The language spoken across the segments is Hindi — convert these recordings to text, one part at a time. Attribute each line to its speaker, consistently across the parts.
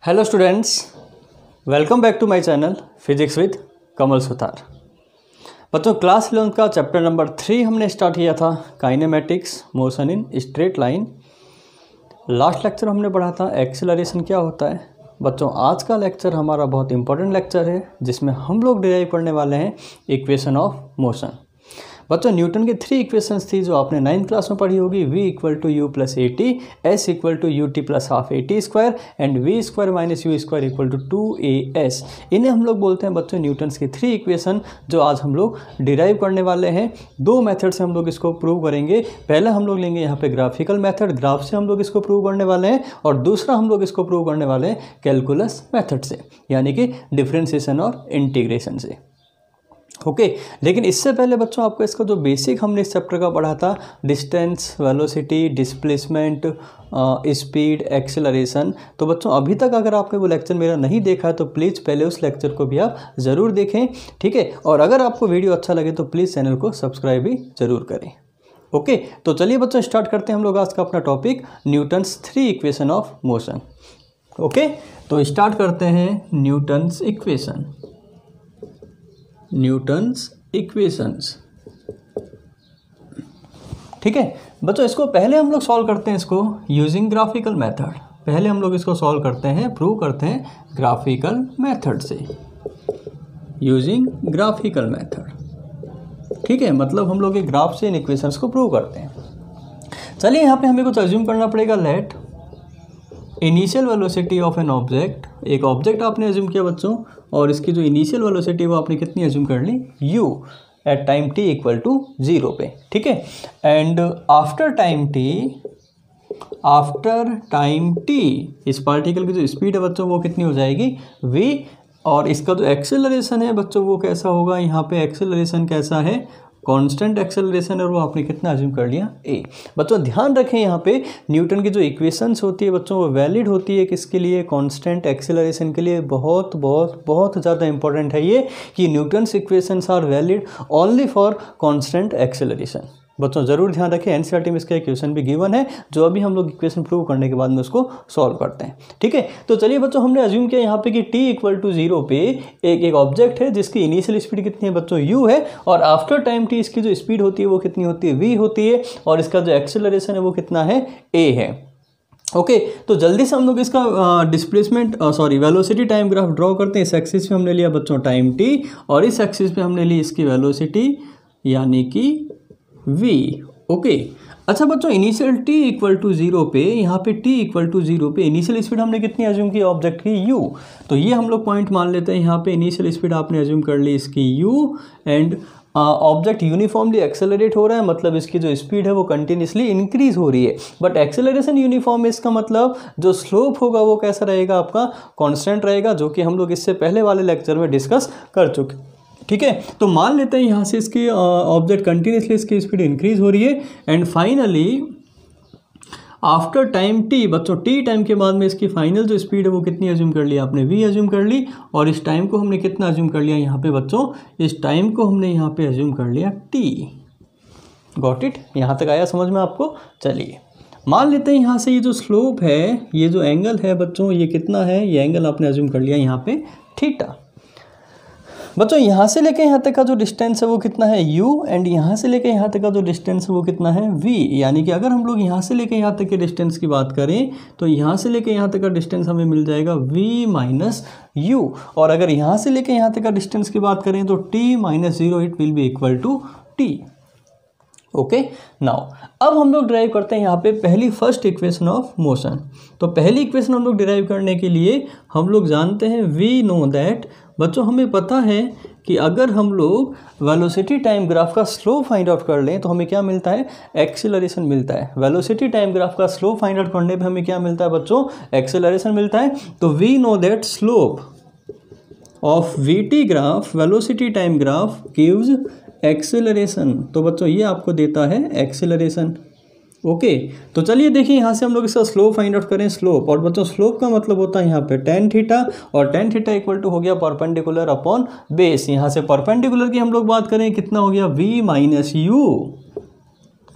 Speaker 1: Hello students, welcome back to my channel physics with Kamal Sutar. बच्चों क्लास 11 का चैप्टर नंबर 3 हमने स्टार्ट किया था, kinematics motion in straight line. Last lecture हमने पढ़ा था एक्सेलरेशन क्या होता है। बच्चों आज का लेक्चर हमारा बहुत इंपॉर्टेंट लेक्चर है जिसमें हम लोग डिराइव करने वाले हैं इक्वेशन ऑफ मोशन। बच्चों न्यूटन की 3 इक्वेशंस थी जो आपने 9th क्लास में पढ़ी होगी। v equal to u plus a t, s equal to u T plus half a t square and v square minus u square equal to 2as। इन्हें हम लोग बोलते हैं बच्चों न्यूटन्स की 3 इक्वेशन जो आज हम लोग डिराइव करने वाले हैं। 2 मेथड से हम लोग इसको प्रूव करेंगे। पहला हम लोग लेंगे यहाँ पे ग्राफिकल मेथड, ग्राफ से हम लोग इसको प्रूव करने वाले हैं, और दूसरा हम लोग इसको प्रूव करने वाले हैं कैलकुलस मेथड से, यानी कि डिफरेंशिएशन और इंटीग्रेशन से। ओके लेकिन इससे पहले बच्चों आपको इसका जो बेसिक हमने इस चैप्टर का पढ़ा था, distance, velocity, displacement, speed, acceleration, तो बच्चों अभी तक अगर आपने वो लेक्चर मेरा नहीं देखा है तो प्लीज़ पहले उस लेक्चर को भी आप ज़रूर देखें, ठीक है। और अगर आपको वीडियो अच्छा लगे तो प्लीज़ चैनल को सब्सक्राइब भी ज़रूर करें। ओके तो चलिए बच्चों स्टार्ट करते हैं हम लोग आज का अपना topic, Newton's 3 equation of motion. Okay तो स्टार्ट करते हैं न्यूटन्स इक्वेशन, न्यूटन्स इक्वेशंस, ठीक है बच्चों। इसको पहले हम लोग सॉल्व करते हैं इसको यूजिंग ग्राफिकल मेथड। पहले हम लोग इसको सॉल्व करते हैं, प्रूव करते हैं ग्राफिकल मेथड से, यूजिंग ग्राफिकल मेथड, ठीक है। मतलब हम लोग एक ग्राफ से इन इक्वेशंस को प्रूव करते हैं। चलिए यहाँ पे हमें कुछ अज्यूम करना पड़ेगा। Let initial velocity of an object, एक ऑब्जेक्ट आपने अज्यूम किया बच्चों, और इसकी जो इनिशियल वेलोसिटी वो आपने कितनी अज्यूम कर ली, u at time t equal to 0 पे, ठीक है। एंड आफ्टर टाइम t इस पार्टिकल की जो स्पीड है बच्चों वो कितनी हो जाएगी, v, और इसका जो एक्सेलरेशन है बच्चों वो कैसा होगा, यहाँ पे एक्सेलरेशन कैसा है, कांस्टेंट एक्सेलरेशन, और वो आपने कितना अज्यूम कर लिया, a। बच्चों ध्यान रखें यहाँ पे न्यूटन की जो इक्वेशंस होती है बच्चों वो वैलिड होती है किसके लिए, कांस्टेंट एक्सेलरेशन के लिए। बहुत बहुत बहुत ज़्यादा इंपॉर्टेंट है ये कि Newton's equations are valid only for constant acceleration. बच्चों ज़रूर ध्यान रखें, एनसीईआरटी में इसका इक्वेशन भी गिवन है जो अभी हम लोग इक्वेशन प्रूव करने के बाद में उसको सॉल्व करते हैं, ठीक है। तो चलिए बच्चों हमने अज्यूम किया यहाँ पे कि t इक्वल टू 0 पे एक ऑब्जेक्ट है जिसकी इनिशियल स्पीड कितनी है बच्चों, u है, और आफ्टर टाइम t इसकी जो स्पीड होती है वो कितनी होती है, v होती है, और इसका जो एक्सेलरेशन है वो कितना है, a है। ओके तो जल्दी से हम लोग इसका displacement velocity time graph draw करते हैं। इस एक्सिस पे हमने लिया बच्चों टाइम t, और इस एक्सिस पे हमने ली इसकी वेलोसिटी यानी कि v। ओके अच्छा बच्चों इनिशियल t इक्वल टू 0 पे, यहाँ पे t इक्वल टू 0 पे इनिशियल स्पीड हमने कितनी अज्यूम की ऑब्जेक्ट की, u। तो ये हम लोग पॉइंट मान लेते हैं, यहाँ पे इनिशियल स्पीड आपने अज्यूम कर ली इसकी u, and object uniformly accelerate हो रहा है, मतलब इसकी जो स्पीड है वो कंटिन्यूसली इंक्रीज हो रही है। बट एक्सेलरेशन यूनिफॉर्म, इसका मतलब जो स्लोप होगा वो कैसा रहेगा, आपका कांस्टेंट रहेगा, जो कि हम लोग इससे पहले वाले लेक्चर में डिस्कस कर चुके, ठीक है। तो मान लेते हैं यहाँ से इसकी ऑब्जेक्ट कंटिन्यूसली इसकी स्पीड इंक्रीज हो रही है, and finally after time t बच्चों t टाइम के बाद में इसकी फाइनल जो स्पीड है वो कितनी अज्यूम कर ली, आपने v अज्यूम कर ली, और इस टाइम को हमने कितना अज्यूम कर लिया यहाँ पे बच्चों, इस टाइम को हमने यहाँ पे अज्यूम कर लिया t। गॉट इट, यहाँ तक आया समझ में आपको। चलिए मान लेते हैं यहाँ से ये जो स्लोप है, ये जो एंगल है बच्चों ये कितना है, ये एंगल आपने अज्यूम कर लिया यहाँ पे थीटा। बच्चों यहाँ से लेके यहाँ तक का जो डिस्टेंस है वो कितना है, u, एंड यहाँ से लेके यहाँ तक का जो डिस्टेंस है वो कितना है, v। यानी कि अगर हम लोग यहाँ से लेके यहाँ तक के डिस्टेंस की बात करें तो यहाँ से लेके यहाँ तक का डिस्टेंस हमें मिल जाएगा v माइनस u, और अगर यहाँ से लेके यहाँ तक का डिस्टेंस की बात करें तो t minus 0 it will be equal to t। Okay now अब हम लोग डिराइव करते हैं यहाँ पे पहली फर्स्ट इक्वेशन ऑफ मोशन। तो पहली इक्वेशन हम लोग डिराइव करने के लिए हम लोग जानते हैं, वी नो दैट, बच्चों हमें पता है कि अगर हम लोग वेलोसिटी टाइम ग्राफ का स्लोप फाइंड आउट कर लें तो हमें क्या मिलता है, एक्सेलरेशन मिलता है। वेलोसिटी टाइम ग्राफ का स्लोप फाइंड आउट करने पे हमें क्या मिलता है बच्चों, एक्सेलरेशन मिलता है। तो we know that slope of VT graph, velocity time graph gives acceleration. तो बच्चों ये आपको देता है एक्सेलरेशन। ओके तो चलिए देखिए यहाँ से हम लोग इसका स्लोप फाइंड आउट करें, स्लोप, और बच्चों स्लोप का मतलब होता है यहाँ पे tan थीटा, और tan थीटा इक्वल टू हो गया परपेंडिकुलर अपॉन बेस। यहाँ से परपेंडिकुलर की हम लोग बात करें कितना हो गया, v minus you,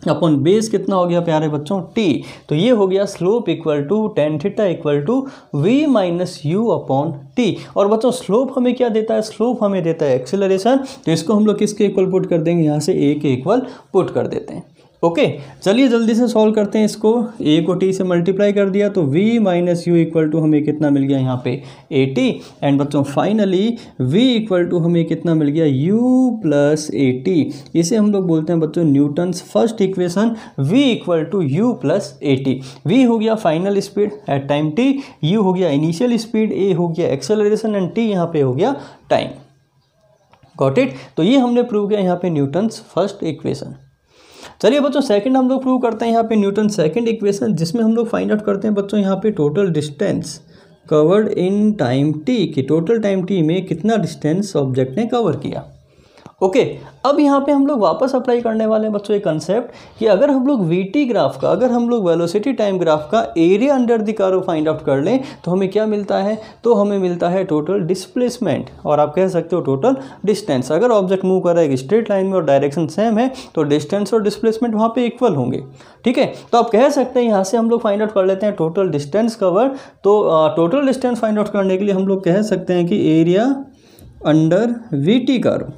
Speaker 1: upon base कितना हो गया प्यारे बच्चों t। तो ये हो गया slope equal to tan theta equal to v minus you upon t। और बच्चों स्लोप हमें क्या देता है, स्लोप हमें देता है एक्सेलरेशन। तो इसको हम लोग किसके इक्वल पुट कर देंगे, यहाँ से a के इक्वल पुट कर देते हैं। ओके चलिए जल्दी से सॉल्व करते हैं इसको। a को t से मल्टीप्लाई कर दिया तो v minus u equal to हमें कितना मिल गया यहाँ पे 80। एंड बच्चों फाइनली v इक्वल टू हमें कितना मिल गया u प्लस 80। इसे हम लोग बोलते हैं बच्चों Newton's first equation, v equal to u plus 80। v हो गया final speed at time t, u हो गया इनिशियल स्पीड, a हो गया एक्सेलरेशन एंड t यहाँ पे हो गया टाइम। Got it. तो ये हमने प्रूव किया यहाँ पे न्यूटन्स फर्स्ट इक्वेशन। चलिए बच्चों सेकंड हम लोग प्रूव करते हैं यहाँ पे न्यूटन सेकंड इक्वेशन, जिसमें हम लोग फाइंड आउट करते हैं बच्चों यहाँ पे total distance covered in time T की टोटल टाइम टी में कितना डिस्टेंस ऑब्जेक्ट ने कवर किया। ओके अब यहाँ पे हम लोग वापस अप्लाई करने वाले हैं बच्चों एक कंसेप्ट कि अगर हम लोग वीटी ग्राफ का, अगर हम लोग वेलोसिटी टाइम ग्राफ का area under the curve find out कर लें तो हमें क्या मिलता है, तो हमें मिलता है टोटल डिस्प्लेसमेंट, और आप कह सकते हो टोटल डिस्टेंस। अगर ऑब्जेक्ट मूव कर रहा है एक स्ट्रेट लाइन में और डायरेक्शन सेम है तो डिस्टेंस और डिस्प्लेसमेंट वहाँ पे इक्वल होंगे। ठीक है, तो आप कह सकते हैं यहाँ से हम लोग फाइंड आउट कर लेते हैं टोटल डिस्टेंस कवर। तो टोटल डिस्टेंस फाइंड आउट करने के लिए हम लोग कह सकते हैं कि area under VT curve,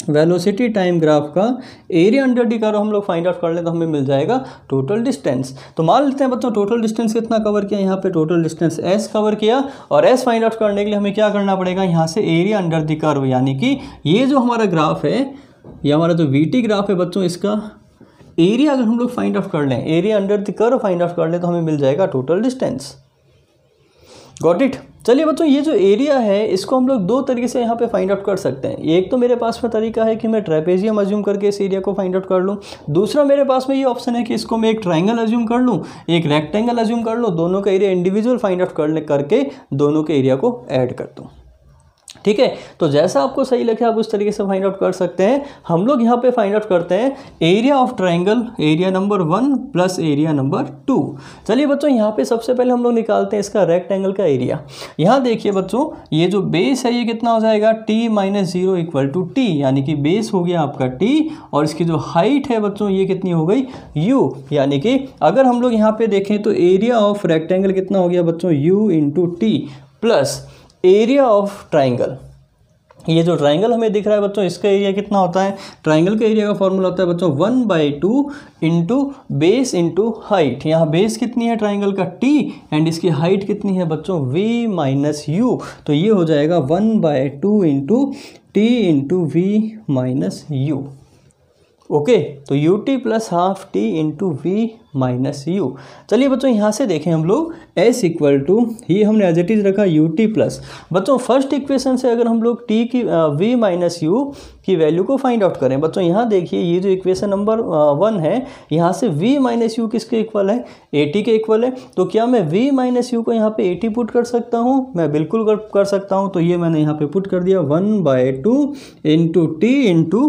Speaker 1: velocity time graph का एरिया अंडर डी कर्व हम लोग फाइंड आउट कर लें तो हमें मिल जाएगा टोटल डिस्टेंस। तो मान लेते हैं बच्चों टोटल डिस्टेंस कितना कवर किया, यहाँ पे टोटल डिस्टेंस s कवर किया, और s फाइंड आउट करने के लिए हमें क्या करना पड़ेगा, यहाँ से एरिया अंडर दी कर्व, यानी कि ये जो हमारा ग्राफ है, ये हमारा जो वीटी ग्राफ है बच्चों, इसका एरिया अगर हम लोग फाइंड आउट कर लें, area under the curve find out कर लें तो हमें मिल जाएगा टोटल डिस्टेंस। Got it. चलिए बच्चों ये जो एरिया है इसको हम लोग दो तरीके से यहाँ पे फाइंड आउट कर सकते हैं। एक तो मेरे पास में तरीका है कि मैं ट्रेपेजियम अज्यूम करके इस एरिया को फाइंड आउट कर लूँ। दूसरा मेरे पास में ये ऑप्शन है कि इसको मैं एक ट्रायंगल अज्यूम कर लूँ, एक रेक्टेंगल अज्यूम कर लूँ, दोनों का एरिया इंडिविजुअल फाइंड आउट करके दोनों के एरिया को ऐड कर दूँ। ठीक है, तो जैसा आपको सही लगे आप उस तरीके से फाइंड आउट कर सकते हैं। हम लोग यहाँ पे फाइंड आउट करते हैं area of triangle, area number 1 plus area number 2। चलिए बच्चों यहाँ पे सबसे पहले हम लोग निकालते हैं इसका रेक्टेंगल का एरिया। यहाँ देखिए बच्चों ये जो बेस है ये कितना हो जाएगा, t minus 0 equal to t, यानी कि बेस हो गया आपका t और इसकी जो हाइट है बच्चों ये कितनी हो गई u, यानी कि अगर हम लोग यहाँ पे देखें तो एरिया ऑफ रेक्टेंगल कितना हो गया बच्चों u into T plus area of triangle. ये जो ट्राइंगल हमें दिख रहा है बच्चों इसका एरिया कितना होता है, ट्राइंगल का एरिया का फॉर्मूला होता है बच्चों 1/2 इंटू बेस इंटू हाइट। यहाँ बेस कितनी है ट्राइंगल का t एंड इसकी हाइट कितनी है बच्चों v माइनस यू, तो ये हो जाएगा 1/2 into T into V minus U. Okay, तो U T plus half T into V minus U. चलिए बच्चों यहाँ से देखें हम लोग s इक्वल टू, ये हमने एज इट इज रखा यू टी प्लस, बच्चों फर्स्ट इक्वेशन से अगर हम लोग t की v माइनस यू की वैल्यू को फाइंड आउट करें, बच्चों यहाँ देखिए ये जो इक्वेशन नंबर 1 है यहाँ से v माइनस यू किसके इक्वल है, at के इक्वल है। तो क्या मैं v माइनस यू को यहाँ पे at पुट कर सकता हूँ, मैं बिल्कुल कर सकता हूँ। तो ये मैंने यहाँ पे पुट कर दिया 1/2 into T into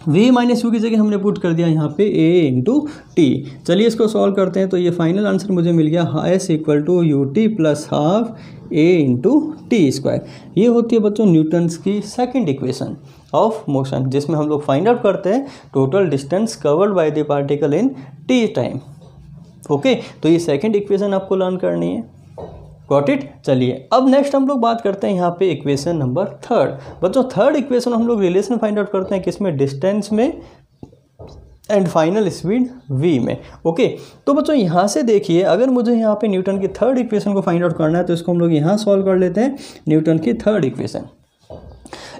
Speaker 1: v minus you की जगह हमने पुट कर दिया यहाँ पे a इंटू टी। चलिए इसको सॉल्व करते हैं तो ये फाइनल आंसर मुझे मिल गया s equal to u T plus half a into t square. ये होती है बच्चों न्यूटन्स की सेकंड इक्वेशन ऑफ मोशन, जिसमें हम लोग फाइंड आउट करते हैं total distance covered by the particle in t time. Okay, तो ये सेकंड इक्वेशन आपको लर्न करनी है। Got it. चलिए अब नेक्स्ट हम लोग बात करते हैं यहाँ पे इक्वेशन नंबर 3। बच्चों थर्ड इक्वेशन हम लोग रिलेशन फाइंड आउट करते हैं किसमें, डिस्टेंस में एंड फाइनल स्पीड v में। ओके, तो बच्चों यहाँ से देखिए अगर मुझे यहाँ पे न्यूटन की थर्ड इक्वेशन को फाइंड आउट करना है तो इसको हम लोग यहाँ सॉल्व कर लेते हैं। न्यूटन की third equation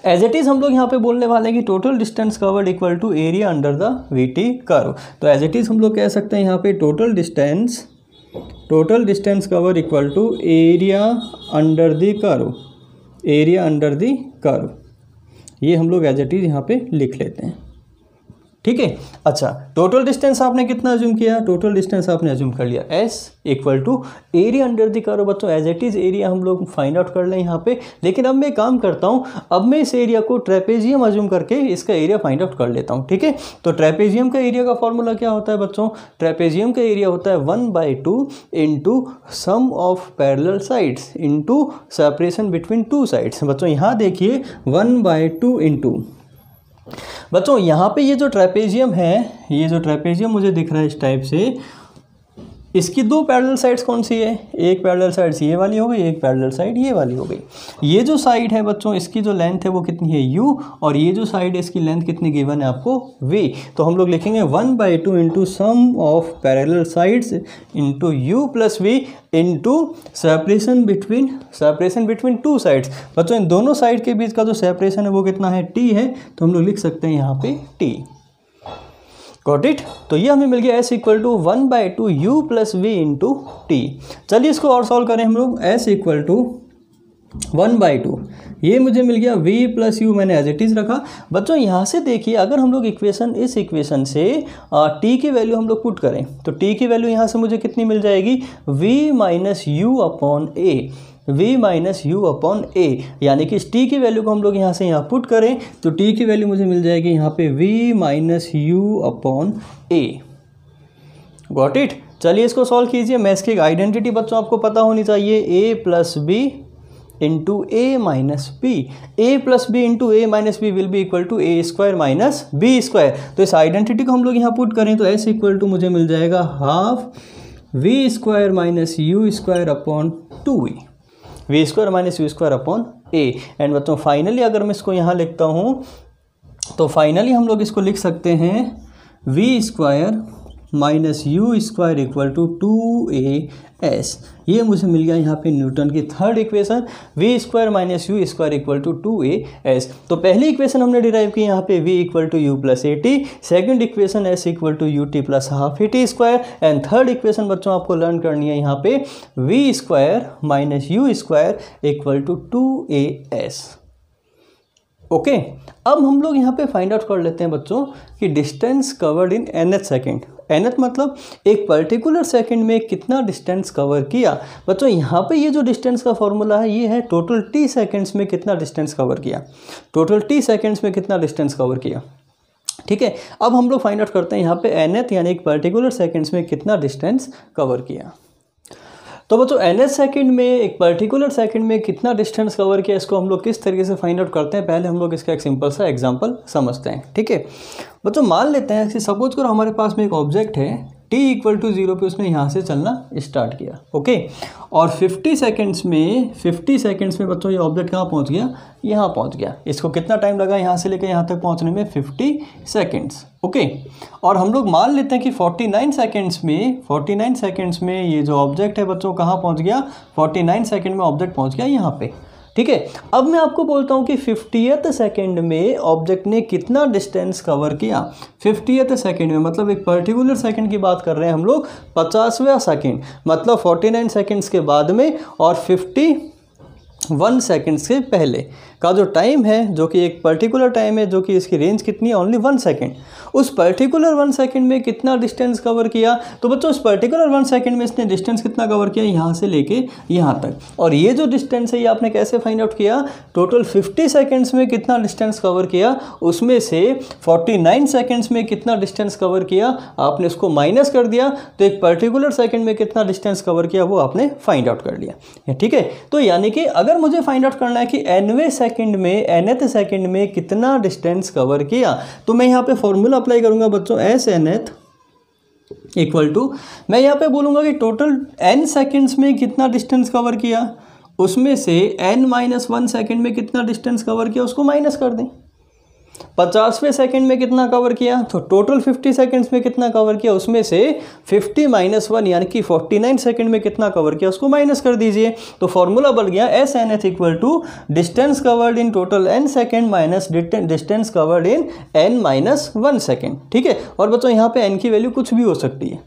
Speaker 1: as it is हम लोग यहाँ पे बोलने वाले हैं कि total distance covered equal to area under the VT curve. तो एज इट इज हम लोग कह सकते हैं यहाँ पे total distance cover equal to area under the curve, area under the curve. ये हम लोग एज इट इज यहाँ पे लिख लेते हैं। ठीक है, अच्छा टोटल डिस्टेंस आपने कितना अज्यूम किया, टोटल डिस्टेंस आपने अज्यूम कर लिया s equal to area under the curve. बच्चों एज इट इज एरिया हम लोग फाइंड आउट कर लें यहाँ पे, लेकिन अब मैं काम करता हूँ, अब मैं इस एरिया को ट्रेपेजियम अज्यूम करके इसका एरिया फाइंड आउट कर लेता हूँ। ठीक है, तो ट्रेपेजियम का एरिया का फॉर्मूला क्या होता है बच्चों, ट्रेपेजियम का एरिया होता है 1/2 into sum of parallel sides into separation between two sides. बच्चों यहाँ देखिए 1/2 इंटू बच्चों यहाँ पे ये जो ट्रेपेजियम है, ये जो ट्रेपेजियम मुझे दिख रहा है इस टाइप से, इसकी दो पैरेलल साइड्स कौन सी है? एक पैरेलल साइड्स ये वाली हो गई, एक पैरेलल साइड ये वाली हो गई। ये जो साइड है बच्चों, इसकी जो लेंथ है वो कितनी है? u, और ये जो साइड है इसकी लेंथ कितनी गिवन है आपको? v। तो हम लोग लिखेंगे 1/2 into sum of parallel sides into u plus v into separation between two sides. बच्चों इन दोनों साइड के बीच का जो सेपरेशन है वो कितना है? t है। तो हम लोग लिख सकते हैं यहाँ पे t। Got it? तो ये हमें मिल गया s equal to 1/2 u plus v into t. चलिए इसको और सॉल्व करें हम लोग। s इक्वल टू 1/2, ये मुझे मिल गया v प्लस यू, मैंने एज इट इज़ रखा। बच्चों यहाँ से देखिए, अगर हम लोग इस इक्वेशन से t की वैल्यू हम लोग पुट करें तो t की वैल्यू यहाँ से मुझे कितनी मिल जाएगी? v minus you upon A, v minus you upon A, यानी कि इस t की वैल्यू को हम लोग यहाँ से यहाँ पुट करें तो t की वैल्यू मुझे मिल जाएगी यहाँ पे v minus you upon A. Got it? चलिए इसको सॉल्व कीजिए। मैथ्स की एक आइडेंटिटी बच्चों आपको पता होनी चाहिए, a plus b into a minus b. A plus b into a minus b will be equal to a square minus B square. तो इस आइडेंटिटी को हम लोग यहाँ पुट करें तो s इक्वल टू मुझे मिल जाएगा half v square minus u square upon 2e, v square minus u square upon A. And बच्चों फाइनली अगर मैं इसको यहाँ लिखता हूँ तो फाइनली हम लोग इसको लिख सकते हैं v square minus u square equal to 2as। ये मुझे मिल गया यहाँ पे न्यूटन की third equation, v square minus u square equal to 2as। तो पहली इक्वेशन हमने डिराइव की यहाँ पे v equal to u plus a t, second equation s equal to u T plus half a t square, and third equation बच्चों आपको लर्न करनी है यहाँ पे v square minus u square equal to 2as। Okay, अब हम लोग यहाँ पे फाइंड आउट कर लेते हैं बच्चों कि distance covered in nth second. nth मतलब एक पर्टिकुलर सेकंड में कितना डिस्टेंस कवर किया। बच्चों यहाँ पे ये जो डिस्टेंस का फॉर्मूला है ये है टोटल t सेकंड्स में कितना डिस्टेंस कवर किया, टोटल t सेकंड्स में कितना डिस्टेंस कवर किया। ठीक है, अब हम लोग फाइंड आउट करते हैं यहाँ पे nth यानी एक पर्टिकुलर सेकंड्स में कितना डिस्टेंस कवर किया। तो बच्चों nth सेकंड में एक पर्टिकुलर सेकंड में कितना डिस्टेंस कवर किया, इसको हम लोग किस तरीके से फाइंड आउट करते हैं, पहले हम लोग इसका एक सिंपल सा एग्जांपल समझते हैं। ठीक है बच्चों, मान लेते हैं कि सपोज करो हमारे पास में एक ऑब्जेक्ट है t इक्वल टू 0 पे उसने यहाँ से चलना स्टार्ट किया। ओके, और 50 सेकेंड्स में बच्चों ये ऑब्जेक्ट कहाँ पहुँच गया? यहाँ पहुँच गया। इसको कितना टाइम लगा यहाँ से लेकर यहाँ तक पहुँचने में? 50 सेकेंड्स। ओके, और हम लोग मान लेते हैं कि 49 सेकेंड्स में ये जो ऑब्जेक्ट है बच्चों कहाँ पहुँच गया? 49 सेकेंड में ऑब्जेक्ट पहुँच गया यहाँ पे। ठीक है, अब मैं आपको बोलता हूँ कि 50th सेकेंड में ऑब्जेक्ट ने कितना डिस्टेंस कवर किया। 50th सेकेंड में मतलब एक पर्टिकुलर सेकेंड की बात कर रहे हैं हम लोग, 50वां सेकेंड मतलब 49 सेकेंड्स के बाद में और 51 सेकेंड्स के पहले का जो टाइम है, जो कि एक पर्टिकुलर टाइम है, जो कि इसकी रेंज कितनी है? Only 1 second. उस पर्टिकुलर 1 सेकेंड में कितना डिस्टेंस कवर किया? तो बच्चों उस पर्टिकुलर 1 सेकेंड में इसने डिस्टेंस कितना कवर किया? यहाँ से लेके यहाँ तक। और ये जो डिस्टेंस है ये आपने कैसे फाइंड आउट किया? टोटल 50 सेकेंड्स में कितना डिस्टेंस कवर किया, उसमें से 49 सेकेंड्स में कितना डिस्टेंस कवर किया, आपने इसको माइनस कर दिया तो एक पर्टिकुलर सेकेंड में कितना डिस्टेंस कवर किया वो आपने फाइंड आउट कर लिया। ठीक है, तो यानी कि अगर मुझे फाइंड आउट करना है कि nth सेकंड में कितना डिस्टेंस कवर किया, तो मैं यहाँ पे फॉर्मूला अप्लाई करूंगा बच्चों, एस nth इक्वल टू, मैं यहाँ पे बोलूँगा कि टोटल n सेकंड्स में कितना डिस्टेंस कवर किया, उसमें से n-1 सेकंड में कितना डिस्टेंस कवर किया उसको माइनस कर दें। 50वें सेकंड में कितना कवर किया, तो टोटल 50 सेकंड्स में कितना कवर किया, उसमें से 50-1 यानी कि 49 सेकंड में कितना कवर किया उसको माइनस कर दीजिए। तो फॉर्मूला बन गया s nth equal to distance covered in total n second minus distance covered in n-1 second. ठीक है, और बच्चों यहाँ पे n की वैल्यू कुछ भी हो सकती है।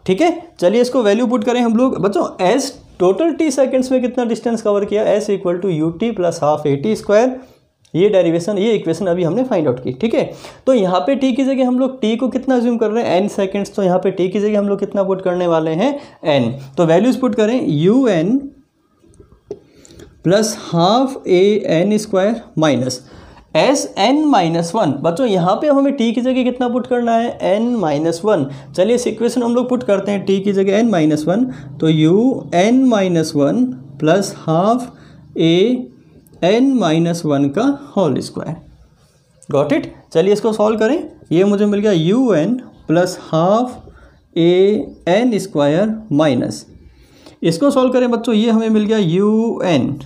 Speaker 1: ठीक है, चलिए इसको वैल्यू पुट करें हम लोग। बच्चों एस टोटल t सेकंड्स में कितना डिस्टेंस कवर किया, s equal to u T plus half a t square. ये डेरिवेशन, ये इक्वेशन अभी हमने फाइंड आउट की। ठीक है, तो यहाँ पे t की जगह हम लोग t को कितना ज्यूम कर रहे हैं, n सेकंड्स, तो यहाँ पे t की जगह हम लोग कितना पुट करने वाले हैं, n। तो वैल्यूज पुट करें, u n plus half A N square minus s n-1। बच्चों यहाँ पे हमें t की जगह कितना पुट करना है, n-1। चलिए इस इक्वेशन हम लोग पुट करते हैं, t की जगह n-1, तो u n-1 plus half a n-1 का होल स्क्वायर। Got it. चलिए इसको सॉल्व करें। ये मुझे मिल गया u n plus half A N square minus, इसको सॉल्व करें बच्चों, ये हमें मिल गया u n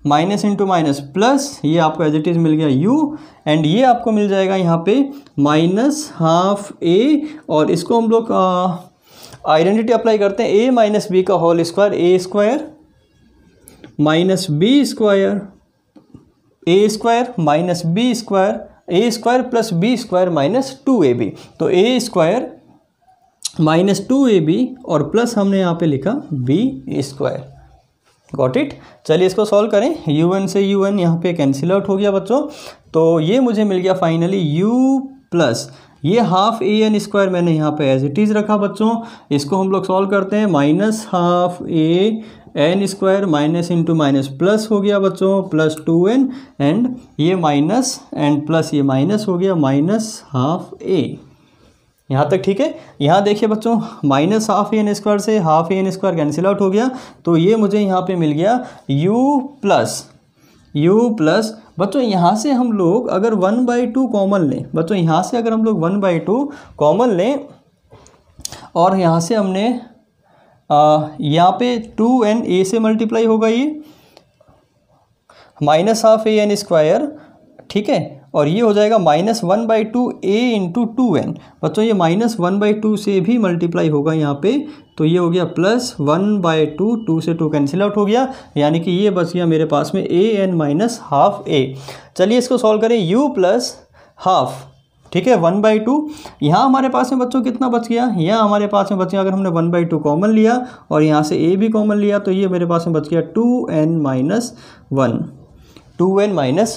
Speaker 1: minus into minus plus, ये आपको एज इट इज़ मिल गया यू, एंड ये आपको मिल जाएगा यहाँ पे माइनस हाफ ए, और इसको हम लोग आइडेंटिटी अप्लाई करते हैं, ए माइनस बी का whole square, A square minus B square, A square minus B square, A square plus B square minus 2ab, तो ए स्क्वायर माइनस 2ab और प्लस हमने यहाँ पे लिखा बी स्क्वायर। Got it. चलिए इसको सॉल्व करें। यू एन से यू एन यहाँ पे कैंसिल आउट हो गया बच्चों, तो ये मुझे मिल गया फाइनली यू प्लस ये हाफ ए एन स्क्वायर मैंने यहाँ पे एज इट इज़ रखा बच्चों, इसको हम लोग सॉल्व करते हैं, minus half A N square minus into minus plus हो गया बच्चों, प्लस 2n, एंड ये माइनस एंड प्लस ये माइनस हो गया माइनस हाफ ए। यहाँ तक ठीक है। यहाँ देखिए बच्चों, minus half A N square से half A N square cancel out हो गया, तो ये मुझे यहाँ पे मिल गया यू प्लस बच्चों, यहाँ से हम लोग अगर 1/2 कॉमन लें बच्चों, यहाँ से अगर हम लोग 1/2 कॉमन लें और यहाँ से हमने यहाँ पे 2n ए से मल्टीप्लाई होगा, ये minus half A N square, ठीक है, और ये हो जाएगा माइनस 1/2 ए इंटू 2n बच्चों, ये माइनस 1/2 से भी मल्टीप्लाई होगा यहाँ पे, तो ये हो गया प्लस 1/2, 2 से 2 कैंसिल आउट हो गया, यानी कि ये बच गया मेरे पास में ए एन माइनस हाफ ए। चलिए इसको सॉल्व करें, u प्लस हाफ, ठीक है, 1/2, यहाँ हमारे पास में बच्चों कितना बच गया, यहाँ हमारे पास में बच गया, अगर हमने 1/2 कॉमन लिया और यहाँ से a भी कॉमन लिया, तो ये मेरे पास में बच गया 2n माइनस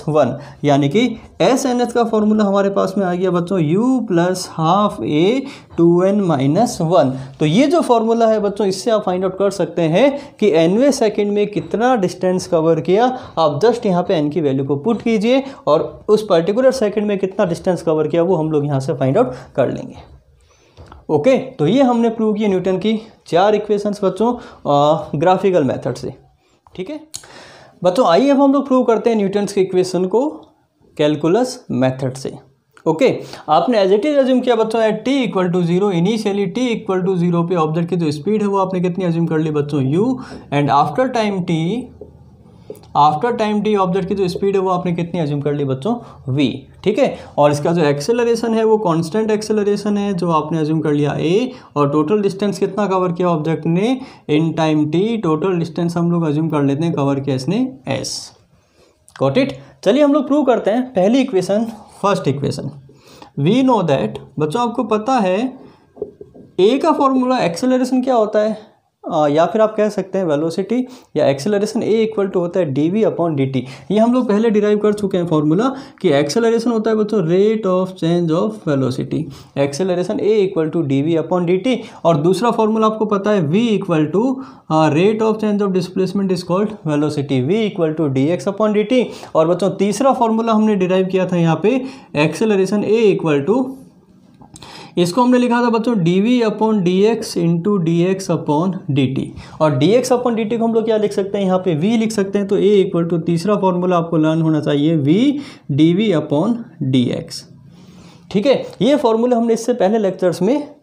Speaker 1: 1, यानी कि एस एन एच का फॉर्मूला हमारे पास में आ गया बच्चों u प्लस हाफ ए 2n माइनस 1। तो ये जो फॉर्मूला है बच्चों, इससे आप फाइंड आउट कर सकते हैं कि nवें सेकंड में कितना डिस्टेंस कवर किया। आप जस्ट यहाँ पे n की वैल्यू को पुट कीजिए और उस पर्टिकुलर सेकंड में कितना डिस्टेंस कवर किया वो हम लोग यहाँ से फाइंड आउट कर लेंगे। ओके, तो ये हमने प्रूव किया न्यूटन की 4 इक्वेशंस बच्चों ग्राफिकल मेथड से। ठीक है बच्चों, आइए अब हम लोग प्रूव करते हैं न्यूटन्स के इक्वेशन को कैलकुलस मेथड से। ओके, आपने एज इट इज अज्यूम किया बच्चों at t equal to 0, initially t equal to 0 पे ऑब्जेक्ट की जो स्पीड है वो आपने कितनी अज्यूम कर ली बच्चों u, and after time t object की जो स्पीड है वो आपने कितनी अज्यूम कर ली बच्चों v। ठीक है, और इसका जो एक्सेलरेशन है वो कांस्टेंट एक्सेलरेशन है जो आपने अज्यूम कर लिया a, और टोटल डिस्टेंस कितना कवर किया ऑब्जेक्ट ने in time t, total distance हम लोग अज्यूम कर लेते हैं कवर किया इसने s। Got it. चलिए हम लोग प्रूव करते हैं पहली इक्वेशन, first equation. We know that बच्चों, आपको पता है a का फॉर्मूला एक्सेलरेशन क्या होता है, या फिर आप कह सकते हैं वेलोसिटी या एक्सेलरेशन a इक्वल टू होता है dv/dt। ये हम लोग पहले डिराइव कर चुके हैं फॉर्मूला कि एक्सेलरेशन होता है बच्चों rate of change of velocity, acceleration a equal to dv/dt। और दूसरा फॉर्मूला आपको पता है v equal to rate of change of displacement is called velocity, v equal to dx/dt। और बच्चों तीसरा फॉर्मूला हमने डिराइव किया था यहाँ पे एक्सेलरेशन a इक्वल टू, इसको हमने लिखा था बच्चों dv/dx इंटू dx/dt। और dx/dt को हम लोग क्या लिख सकते हैं, यहाँ पे v लिख सकते हैं। तो a इक्वल टू तीसरा फॉर्मूला आपको लर्न होना चाहिए v dv/dx। ठीक है, ये फॉर्मूला हमने इससे पहले लेक्चर्स में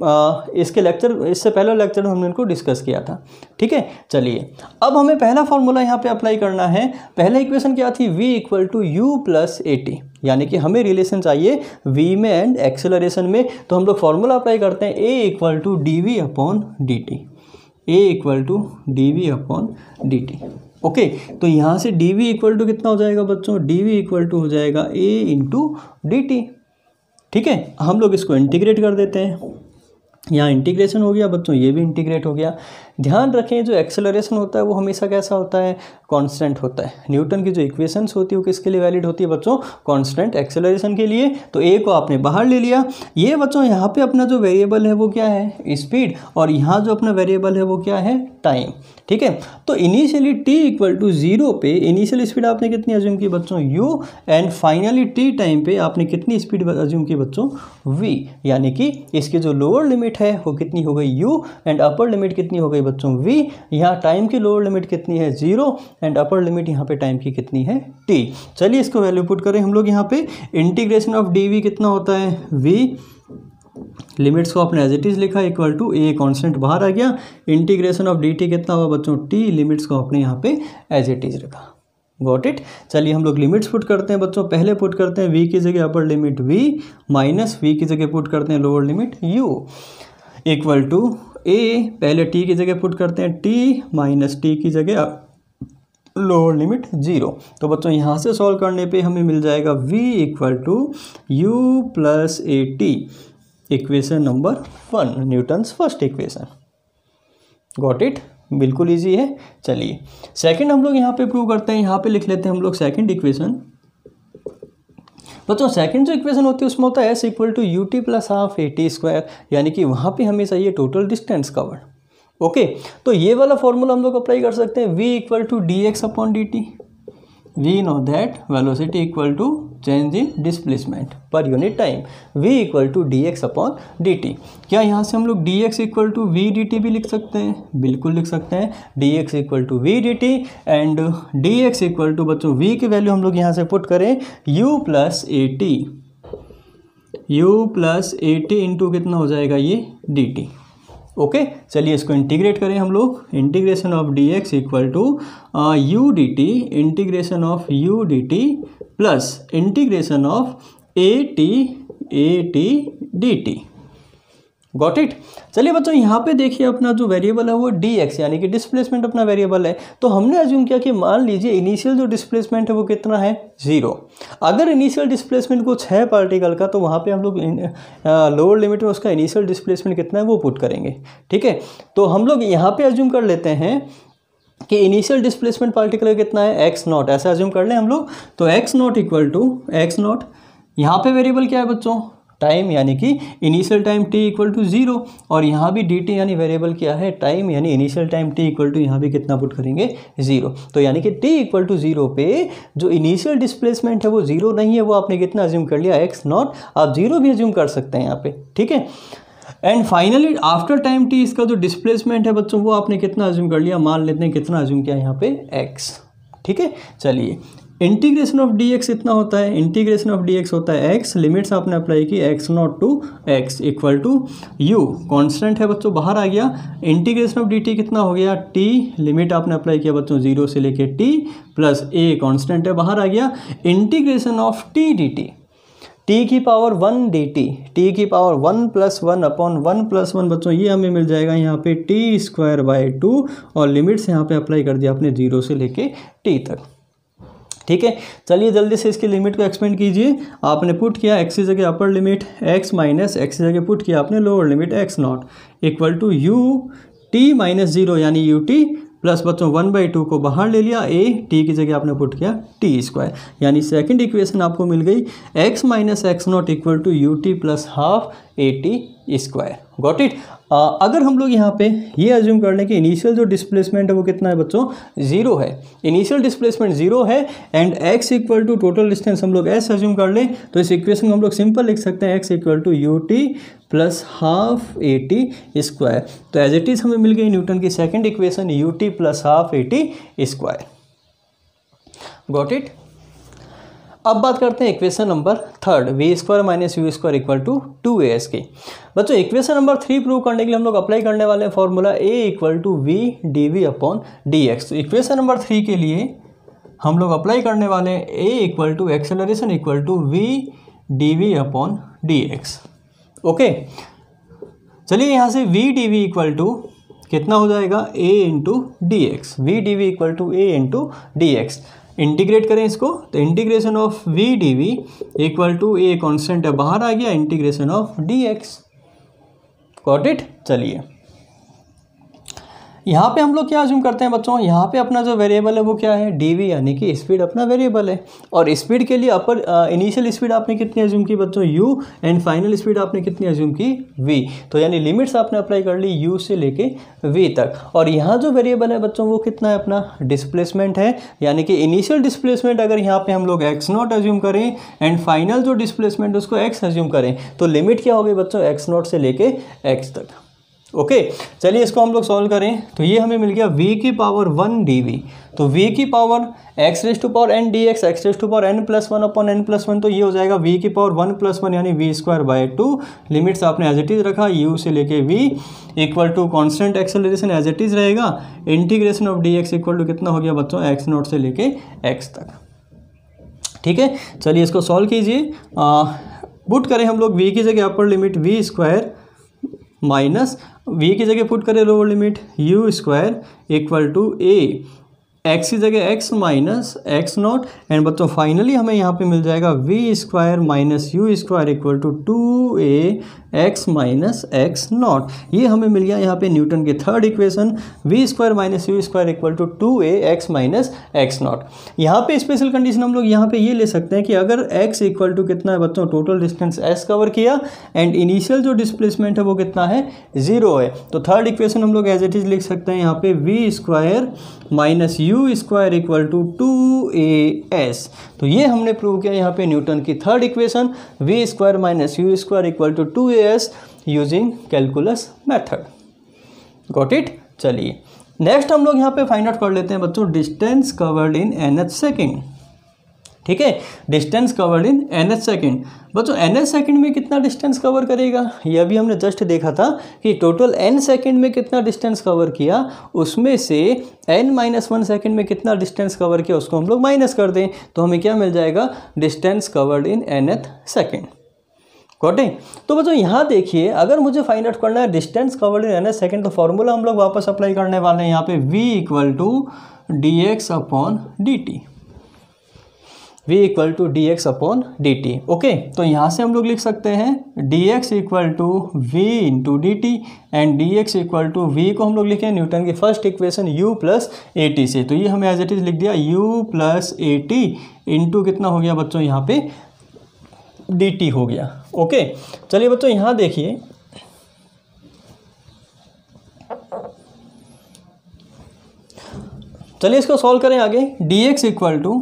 Speaker 1: इससे पहले लेक्चर में हमने इनको डिस्कस किया था। ठीक है, चलिए अब हमें पहला फॉर्मूला यहाँ पे अप्लाई करना है। पहला इक्वेशन क्या थी, v equal to u plus at, यानी कि हमें रिलेशन चाहिए v में एंड एक्सेलरेशन में। तो हम लोग फॉर्मूला अप्लाई करते हैं a equal to dv/dt, a equal to dv/dt। Okay, तो यहाँ से dv इक्वल टू कितना हो जाएगा बच्चों, dv इक्वल टू हो जाएगा a इंटू dt। ठीक है, हम लोग इसको इंटीग्रेट कर देते हैं, यहाँ इंटीग्रेशन हो गया बच्चों, ये भी इंटीग्रेट हो गया। ध्यान रखें जो एक्सेलरेशन होता है वो हमेशा कैसा होता है, कांस्टेंट होता है। न्यूटन की जो इक्वेशंस होती है वो किसके लिए वैलिड होती है बच्चों, कांस्टेंट एक्सेलरेशन के लिए। तो ए को आपने बाहर ले लिया। ये बच्चों यहाँ पे अपना जो वेरिएबल है वो क्या है, स्पीड, और यहाँ जो अपना वेरिएबल है वो क्या है, टाइम। ठीक है, तो इनिशियली t इक्वल टू 0 पे इनिशियल स्पीड आपने कितनी अज्यूम की बच्चों u, and finally t time पे आपने कितनी स्पीड अज्यूम की बच्चों v, यानी कि इसकी जो लोअर लिमिट है वो कितनी हो गई u, एंड अपर लिमिट कितनी हो गई बच्चों v। यहाँ टाइम की लोअर लिमिट कितनी है 0, एंड अपर लिमिट यहाँ पे टाइम की कितनी है t। चलिए इसको वैल्यू पुट करें हम लोग यहाँ पे। इंटीग्रेशन ऑफ dv कितना होता है v, लिमिट्स को आपने एज इट इज़ लिखा इक्वल टू a कांस्टेंट बाहर आ गया, इंटीग्रेशन ऑफ dt कितना हुआ बच्चों t, लिमिट्स को आपने यहाँ पे एज इट इज़ रखा। Got it. चलिए हम लोग लिमिट्स पुट करते हैं बच्चों। पहले पुट करते हैं v की जगह upper limit v minus v की जगह पुट करते हैं lower limit u equal to a, पहले t की जगह पुट करते हैं t माइनस t की जगह लोअर लिमिट 0। तो बच्चों यहाँ से सॉल्व करने पे हमें मिल जाएगा v equal to u plus a t, equation number 1, Newton's first equation. Got it, बिल्कुल इजी है। चलिए सेकंड हम लोग यहाँ पे प्रूव करते हैं। यहाँ पे लिख लेते हैं हम लोग सेकंड इक्वेशन। बच्चों सेकंड जो इक्वेशन होती है उसमें होता है s equal to u T plus half a t square, यानी कि वहाँ पे हमें चाहिए टोटल डिस्टेंस कवर्ड। ओके, तो ये वाला फॉर्मूला हम लोग अप्लाई कर सकते हैं, v equal to d x upon d t. We know that velocity equal to change in displacement per unit time, v equal to d x upon d t. क्या यहाँ से हम लोग d x equal to v d t भी लिख सकते हैं? बिल्कुल लिख सकते हैं, d x equal to v d t and d x equal to बच्चों v की वैल्यू हम लोग यहाँ से पुट करें u plus a T, you plus a T into कितना हो जाएगा ये डी टी। ओके, चलिए इसको इंटीग्रेट करें हम लोग। Integration of d x equal to u d t, integration of u d t plus integration of a t d t. Got it. चलिए बच्चों यहाँ पे देखिए अपना जो वेरिएबल है वो डी एक्स यानी कि डिस्प्लेसमेंट अपना वेरिएबल है। तो हमने अज्यूम किया कि मान लीजिए इनिशियल जो डिस्प्लेसमेंट है वो कितना है 0। अगर इनिशियल डिस्प्लेसमेंट कुछ है पार्टिकल का तो वहाँ पे हम लोग लोअर लिमिट में उसका इनिशियल डिस्प्लेसमेंट कितना है वो पुट करेंगे। ठीक है, तो हम लोग यहाँ पे अज्यूम कर लेते हैं कि इनिशियल डिस्प्लेसमेंट पार्टिकल कितना है एक्स नॉट, ऐसा अज्यूम कर लें हम लोग। तो x not equal to x not, यहाँ पे वेरिएबल क्या है बच्चों टाइम, यानी कि initial time t equal to 0 और यहाँ भी dt यानी वेरिएबल क्या है टाइम, यानी initial time t equal to यहाँ भी कितना पुट करेंगे 0। तो यानी कि t इक्वल टू 0 पे जो इनिशियल डिस्प्लेसमेंट है वो 0 नहीं है, वो आपने कितना अज्यूम कर लिया x नॉट, आप 0 भी अज्यूम कर सकते हैं यहाँ पे। ठीक है, and finally after time t इसका जो डिस्प्लेसमेंट है बच्चों वो आपने कितना अज्यूम कर लिया, मान लेते हैं कितना अज्यूम किया यहाँ पे x। ठीक है, चलिए इंटीग्रेशन ऑफ डी एक्स इतना होता है, इंटीग्रेशन ऑफ डी एक्स होता है x, लिमिट्स आपने अप्लाई की x not to x equal to u, constant है बच्चों बाहर आ गया। इंटीग्रेशन ऑफ डी टी कितना हो गया t, लिमिट आपने अप्लाई किया बच्चों 0 से लेके t प्लस a कॉन्स्टेंट है बाहर आ गया। Integration of t D T, t की पावर 1 डी टी, t की पावर 1 प्लस 1 अपॉन 1 प्लस 1 बच्चों ये हमें मिल जाएगा यहाँ पे t स्क्वायर बाई 2 और लिमिट्स यहाँ पे अप्लाई कर दिया आपने 0 से लेके t तक। ठीक है, चलिए जल्दी से इसकी लिमिट को एक्सपेंड कीजिए। आपने पुट किया x की जगह upper limit x minus x की जगह पुट किया आपने lower limit x not equal to u t minus 0 यानी u t प्लस बच्चों 1/2 को बाहर ले लिया, a t की जगह आपने पुट किया t स्क्वायर, यानी सेकंड इक्वेशन आपको मिल गई x minus x not equal to u T plus half a t square. Got it. अगर हम लोग यहाँ पे ये अज्यूम कर लें कि इनिशियल जो डिस्प्लेसमेंट है वो कितना है बच्चों 0 है, इनिशियल डिस्प्लेसमेंट 0 है and x equal to total distance हम लोग s अज्यूम कर लें, तो इस इक्वेशन को हम लोग सिंपल लिख सकते हैं x equal to u T plus half a t square. तो एज इट इज़ हमें मिल गई न्यूटन की second equation u T plus half a t square. Got it. अब बात करते हैं equation number third, v square minus u square equal to 2as की। बच्चों इक्वेशन नंबर 3 प्रूव करने के लिए हम लोग अप्लाई करने वाले हैं formula a equal to v d v upon d x. तो इक्वेशन नंबर 3 के लिए हम लोग अप्लाई करने वाले हैं a equal to acceleration equal to v d v upon d x. Okay, चलिए यहाँ से v d v equal to कितना हो जाएगा a into d x, v d v equal to a into d x. Integrate करें इसको, तो integration of v d v equal to a constant है बाहर आ गया, integration of d x. Got it. चलिए यहाँ पे हम लोग क्या अज्यूम करते हैं बच्चों, यहाँ पे अपना जो वेरिएबल है वो क्या है डी वी, यानी कि स्पीड अपना वेरिएबल है। और स्पीड के लिए अपर इनिशियल स्पीड आपने कितनी अज्यूम की बच्चों u एंड फाइनल स्पीड आपने कितनी अज्यूम की v। तो यानी लिमिट्स आपने अप्लाई कर ली u से लेके v तक। और यहाँ जो वेरिएबल है बच्चों वो कितना है अपना डिस्प्लेसमेंट है, यानी कि इनिशियल डिस्प्लेसमेंट अगर यहाँ पे हम लोग x नॉट अज्यूम करें एंड फाइनल जो डिस्प्लेसमेंट उसको x अज्यूम करें तो लिमिट क्या होगी बच्चों x नॉट से लेके x तक। ओके, चलिए इसको हम लोग सॉल्व करें। तो ये हमें मिल गया v की पावर 1 dv। तो v की power x raise to power n dx x raise to power n plus 1 upon n plus 1, तो ये हो जाएगा v की पावर 1 प्लस 1 यानी v स्क्वायर बाय 2। लिमिट्स आपने एज इट इज रखा, u से लेके v equal to constant acceleration as it is रहेगा। Integration of dx equal to कितना हो गया बच्चों, x नॉट से लेके x तक। ठीक है, चलिए इसको सॉल्व कीजिए। पुट करें हम लोग v की जगह upper limit v square minus v की जगह पुट करें lower limit u square equal to a, x की जगह x minus x naught, and बच्चों फाइनली हमें यहाँ पे मिल जाएगा v square minus u square equal to 2a x minus x naught. ये हमें मिल गया यहाँ पे न्यूटन की third equation, v square minus u square equal to 2a x minus x not. यहाँ पे स्पेशल कंडीशन हम लोग यहाँ पे ये ले सकते हैं कि अगर x इक्वल टू कितना है बच्चों, टोटल डिस्टेंस s कवर किया एंड इनिशियल जो डिस्प्लेसमेंट है वो कितना है, 0 है, तो थर्ड इक्वेशन हम लोग एज इट इज लिख सकते हैं यहाँ पे v square minus u square equal to 2as। तो ये हमने प्रूव किया यहाँ पे न्यूटन की third equation, v square minus u square equal to 2as using calculus method. Got it. चलिए नेक्स्ट हम लोग यहाँ पे फाइंड आउट कर लेते हैं बच्चों distance covered in nth second. ठीक है, distance covered in nth second. बच्चों nth सेकेंड में कितना डिस्टेंस कवर करेगा, ये अभी हमने जस्ट देखा था कि टोटल n सेकेंड में कितना डिस्टेंस कवर किया, उसमें से n-1 सेकेंड में कितना डिस्टेंस कवर किया उसको हम लोग माइनस कर दें, तो हमें क्या मिल जाएगा, distance covered in nth second. Got it. तो बच्चों यहाँ देखिए, अगर मुझे फाइंड आउट करना है distance covered in nth second, तो फॉर्मूला हम लोग वापस अप्लाई करने वाले हैं यहाँ पे, v equal to dx upon dt, v equal to dx upon dt। Okay, तो यहाँ से हम लोग लिख सकते हैं dx equal to v into d t, and dx equal to v को हम लोग लिखें न्यूटन की first equation u plus a t से, तो ये हमें एज इट इज लिख दिया u plus a T into कितना हो गया बच्चों यहाँ पे dt हो गया। ओके, चलिए बच्चों यहाँ देखिए, चलिए इसको सॉल्व करें आगे। dx equal to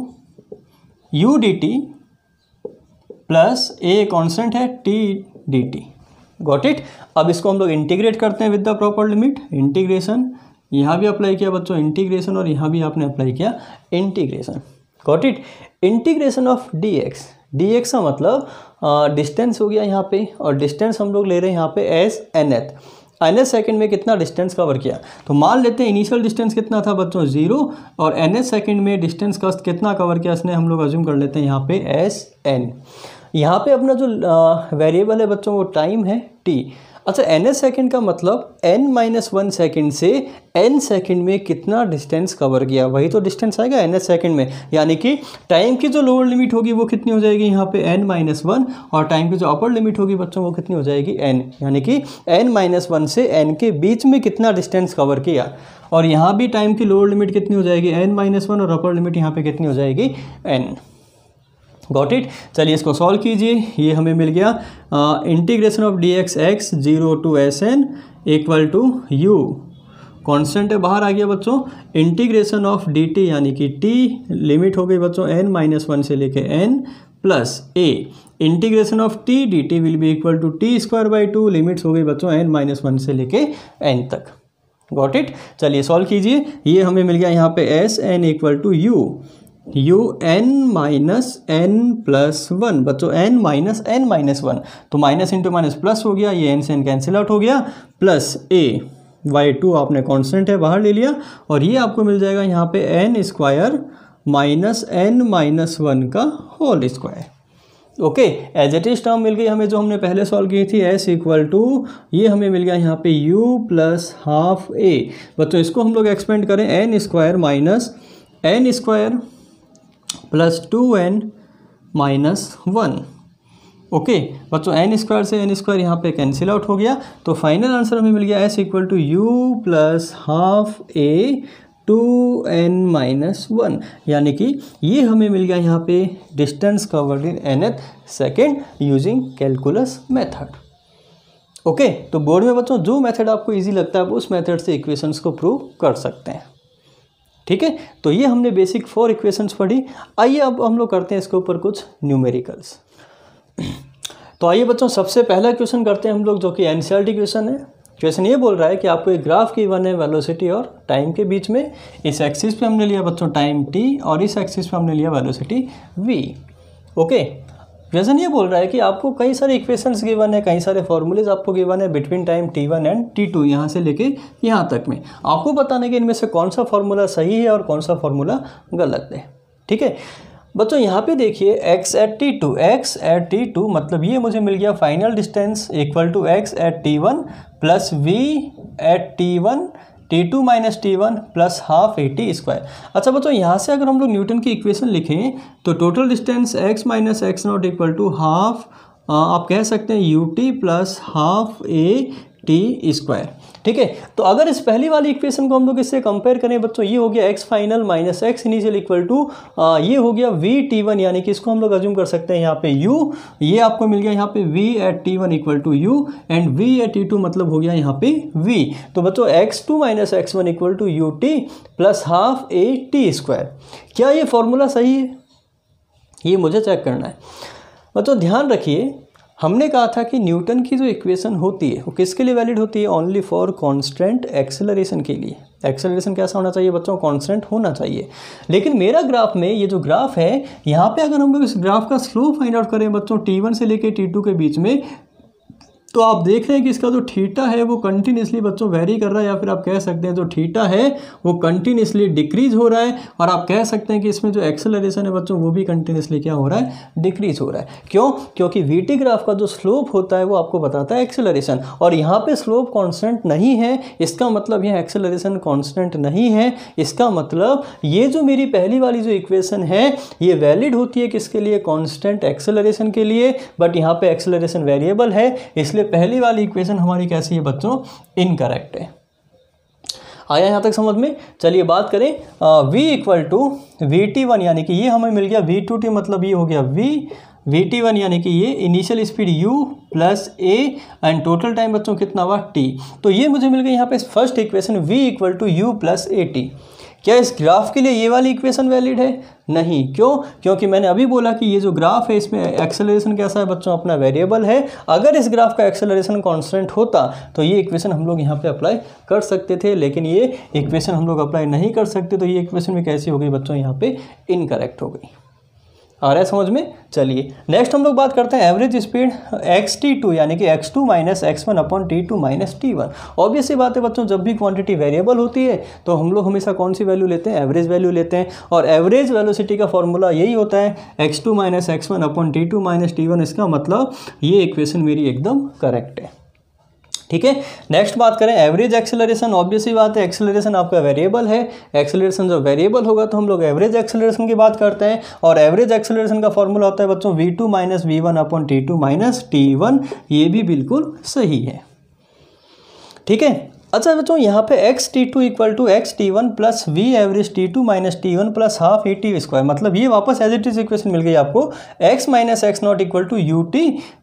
Speaker 1: u dt plus a constant है t dt। Got it. अब इसको हम लोग इंटीग्रेट करते हैं with the proper limit. Integration यहाँ भी अप्लाई किया बच्चों इंटीग्रेशन, और यहाँ भी आपने अप्लाई किया integration. Got it. Integration of dx, dx का मतलब डिस्टेंस हो गया यहाँ पे, और डिस्टेंस हम लोग ले रहे हैं यहाँ पे एस nth सेकेंड में कितना डिस्टेंस कवर किया, तो मान लेते हैं इनिशियल डिस्टेंस कितना था बच्चों 0, और nth सेकेंड में डिस्टेंस का कितना कवर किया इसने, हम लोग अज्यूम कर लेते हैं यहाँ पे एस एन। यहाँ पे अपना जो वेरिएबल है बच्चों वो टाइम है t। अच्छा, nth सेकेंड का मतलब n-1 सेकेंड से n सेकेंड में कितना डिस्टेंस कवर किया, वही तो डिस्टेंस आएगा nth सेकेंड में, यानी कि टाइम की जो लोअर लिमिट होगी वो कितनी हो जाएगी यहाँ पे n-1, और टाइम की जो अपर लिमिट होगी बच्चों वो कितनी हो जाएगी n, यानी कि n-1 से n के बीच में कितना डिस्टेंस कवर किया। और यहाँ भी टाइम की लोअर लिमिट कितनी हो जाएगी n-1, और अपर लिमिट यहाँ पे कितनी हो जाएगी n। Got it. चलिए इसको सॉल्व कीजिए। ये हमें मिल गया integration of dx x 0 to Sn equal to u, constant है बाहर आ गया बच्चों, इंटीग्रेशन ऑफ dt यानी कि t लिमिट हो गई बच्चों n-1 से लेके n plus a, integration of t dt will be equal to t square by 2, limits हो गई बच्चों n-1 से लेके n तक। Got it. चलिए सॉल्व कीजिए। ये हमें मिल गया यहाँ पे Sn equal to u n minus n plus 1, बच्चों n माइनस n माइनस 1, तो माइनस इंटू माइनस प्लस हो गया, ये n से n कैंसिल आउट हो गया, प्लस a बाई 2 आपने कांस्टेंट है बाहर ले लिया, और ये आपको मिल जाएगा यहाँ पे n square minus n minus 1 का whole square. Okay, as it is term मिल गई हमें जो हमने पहले सॉल्व की थी, s इक्वल टू ये हमें मिल गया यहाँ पे u प्लस हाफ a। बच्चों इसको हम लोग एक्सपेंड करें n square minus n square plus 2n minus 1। Okay बच्चों, n स्क्वायर से n स्क्वायर यहाँ पे कैंसिल आउट हो गया, तो फाइनल आंसर हमें मिल गया s equal to u plus half a 2n minus 1, यानी कि ये हमें मिल गया यहाँ पे distance covered in nth second using calculus method. Okay, तो बोर्ड में बच्चों जो मेथड आपको इजी लगता है आप उस मेथड से इक्वेशंस को प्रूव कर सकते हैं। ठीक है, तो ये हमने बेसिक 4 इक्वेशंस पढ़ी। आइए अब हम लोग करते हैं इसके ऊपर कुछ न्यूमेरिकल्स। तो आइए बच्चों सबसे पहला क्वेश्चन करते हैं हम लोग, जो कि एनसीईआरटी क्वेश्चन है। क्वेश्चन ये बोल रहा है कि आपको एक ग्राफ गिवन है वेलोसिटी और टाइम के बीच में। इस एक्सिस पे हमने लिया बच्चों टाइम t और इस एक्सिस पे हमने लिया वेलोसिटी v। ओके, क्वेश्चन ये बोल रहा है कि आपको कई सारे इक्वेशंस गिवन है, कई सारे फॉर्मूलेज आपको गिवन है between time t1 and t2, यहाँ से लेके यहाँ तक में आपको बताने कि इनमें से कौन सा फॉर्मूला सही है और कौन सा फॉर्मूला गलत है। ठीक है बच्चों, यहाँ पे देखिए x एट t2 मतलब ये मुझे मिल गया final distance equal to x at t1 plus v at t2 minus t1 plus half AT square. अच्छा बच्चों, यहाँ से अगर हम लोग न्यूटन की इक्वेशन लिखें तो total distance x minus x not equal to half आप कह सकते हैं ut plus half AT square. ठीक है, तो अगर इस पहली वाली इक्वेशन को हम लोग इससे कंपेयर करें बच्चों, ये हो गया x final minus x initial equal to ये हो गया v t1, यानी कि इसको हम लोग अज्यूम कर सकते हैं यहाँ पे u, ये आपको मिल गया यहाँ पे v at t1 equal to u and v at t2 मतलब हो गया यहाँ पे v। तो बच्चों x2 minus x1 equal to ut plus half AT square. क्या ये फॉर्मूला सही है? ये मुझे चेक करना है। बच्चों ध्यान रखिए, हमने कहा था कि न्यूटन की जो इक्वेशन होती है वो किसके लिए वैलिड होती है? ओनली फॉर कांस्टेंट एक्सेलरेशन के लिए। एक्सेलरेशन कैसा होना चाहिए बच्चों? कांस्टेंट होना चाहिए। लेकिन मेरा ग्राफ में ये जो ग्राफ है, यहाँ पे अगर हम लोग इस ग्राफ का स्लोप फाइंड आउट करें बच्चों t1 से लेके t2 के बीच में, तो आप देख रहे हैं कि इसका जो थीटा है वो कंटिन्यूसली बच्चों वेरी कर रहा है, या फिर आप कह सकते हैं जो थीटा है वो कंटिन्यूसली डिक्रीज हो रहा है, और आप कह सकते हैं कि इसमें जो एक्सेलरेशन है बच्चों वो भी कंटिन्यूसली क्या हो रहा है? डिक्रीज हो रहा है। क्यों? क्योंकि वीटी ग्राफ का जो स्लोप होता है वो आपको बताता है एक्सेलरेशन, और यहाँ पे स्लोप कांस्टेंट नहीं है, इसका मतलब यहाँ एक्सेलरेशन कांस्टेंट नहीं है। इसका मतलब ये जो मेरी पहली वाली जो इक्वेशन है ये वैलिड होती है किसके लिए? कांस्टेंट एक्सेलरेशन के लिए, बट यहाँ पे एक्सेलरेशन वेरिएबल है, इसलिए पहली वाली इक्वेशन हमारी कैसी है बच्चों? इनकरेक्ट है। आया यहाँ तक समझ में? चलिए बात करें v इक्वल टू vt1, यानी कि ये हमें मिल गया v2t, मतलब ये हो गया vt1 यानी कि ये initial speed u plus a and total time बच्चों कितना हुआ? t। तो ये मुझे मिल गई यहाँ पे first equation v equal to u plus at। क्या इस ग्राफ के लिए ये वाली इक्वेशन वैलिड है? नहीं। क्यों? क्योंकि मैंने अभी बोला कि ये जो ग्राफ है इसमें एक्सेलरेशन कैसा है बच्चों? अपना वेरिएबल है। अगर इस ग्राफ का एक्सेलरेशन कांस्टेंट होता तो ये इक्वेशन हम लोग यहाँ पे अप्लाई कर सकते थे, लेकिन ये इक्वेशन हम लोग अप्लाई नहीं कर सकते, तो ये इक्वेशन भी कैसी हो गई बच्चों? यहाँ पे इनकरेक्ट हो गई। आ रहा है समझ में? चलिए नेक्स्ट हम लोग बात करते हैं एवरेज स्पीड xt2, यानी कि x2 minus x1 upon t2 minus t1। Obvious सी बात है बच्चों, जब भी क्वांटिटी वेरिएबल होती है तो हम लोग हमेशा कौन सी वैल्यू लेते हैं? एवरेज वैल्यू लेते हैं, और एवरेज वेलोसिटी का फॉर्मूला यही होता है x2 minus x1 upon t2 minus t1। इसका मतलब ये इक्वेशन मेरी एकदम करेक्ट है। ठीक है, नेक्स्ट बात करें एवरेज एक्सेलरेशन। ऑब्वियस ही बात है, एक्सेलरेशन आपका वेरिएबल है, एक्सेलरेशन जब वेरिएबल होगा तो हम लोग एवरेज एक्सेलरेशन की बात करते हैं, और एवरेज एक्सेलरेशन का फॉर्मूला होता है बच्चों v2 minus v1 upon t2 minus t1। ये भी बिल्कुल सही है। ठीक है, अच्छा बच्चों यहाँ पे xt2 equal to xt1 plus v average t2 minus t1 plus half AT square, मतलब ये वापस एज इट इज इक्वेशन मिल गई आपको x minus x not equal to ut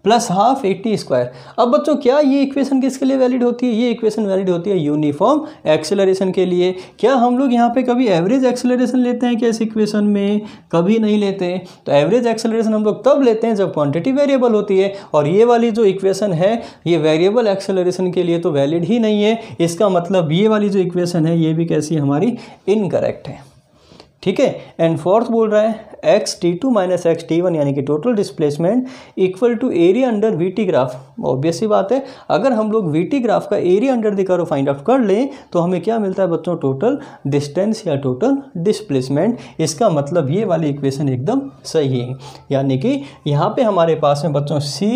Speaker 1: plus half AT square. अब बच्चों क्या ये इक्वेशन किसके लिए वैलिड होती है? ये इक्वेशन वैलिड होती है यूनिफॉर्म एक्सेलरेशन के लिए। क्या हम लोग यहाँ पे कभी एवरेज एक्सेलरेशन लेते हैं क्या इस इक्वेशन में? कभी नहीं लेते। तो एवरेज एक्सेलरेशन हम लोग तब लेते हैं जब क्वांटिटी वेरिएबल होती है, और ये वाली जो इक्वेशन है ये वेरिएबल एक्सेलरेशन के लिए तो वैलिड ही नहीं है। इसका मतलब ये वाली जो इक्वेशन है ये भी कैसी हमारी? इनकरेक्ट है। ठीक है, एंड फोर्थ बोल रहा है xt2 माइनस xt1 यानी कि total displacement equal to area under VT graph. Obvious सी बात है, अगर हम लोग वीटी ग्राफ का area under the curve find out कर लें तो हमें क्या मिलता है बच्चों? टोटल डिस्टेंस या टोटल डिस्प्लेसमेंट। इसका मतलब ये वाली इक्वेशन एकदम सही है, यानी कि यहाँ पे हमारे पास में बच्चों C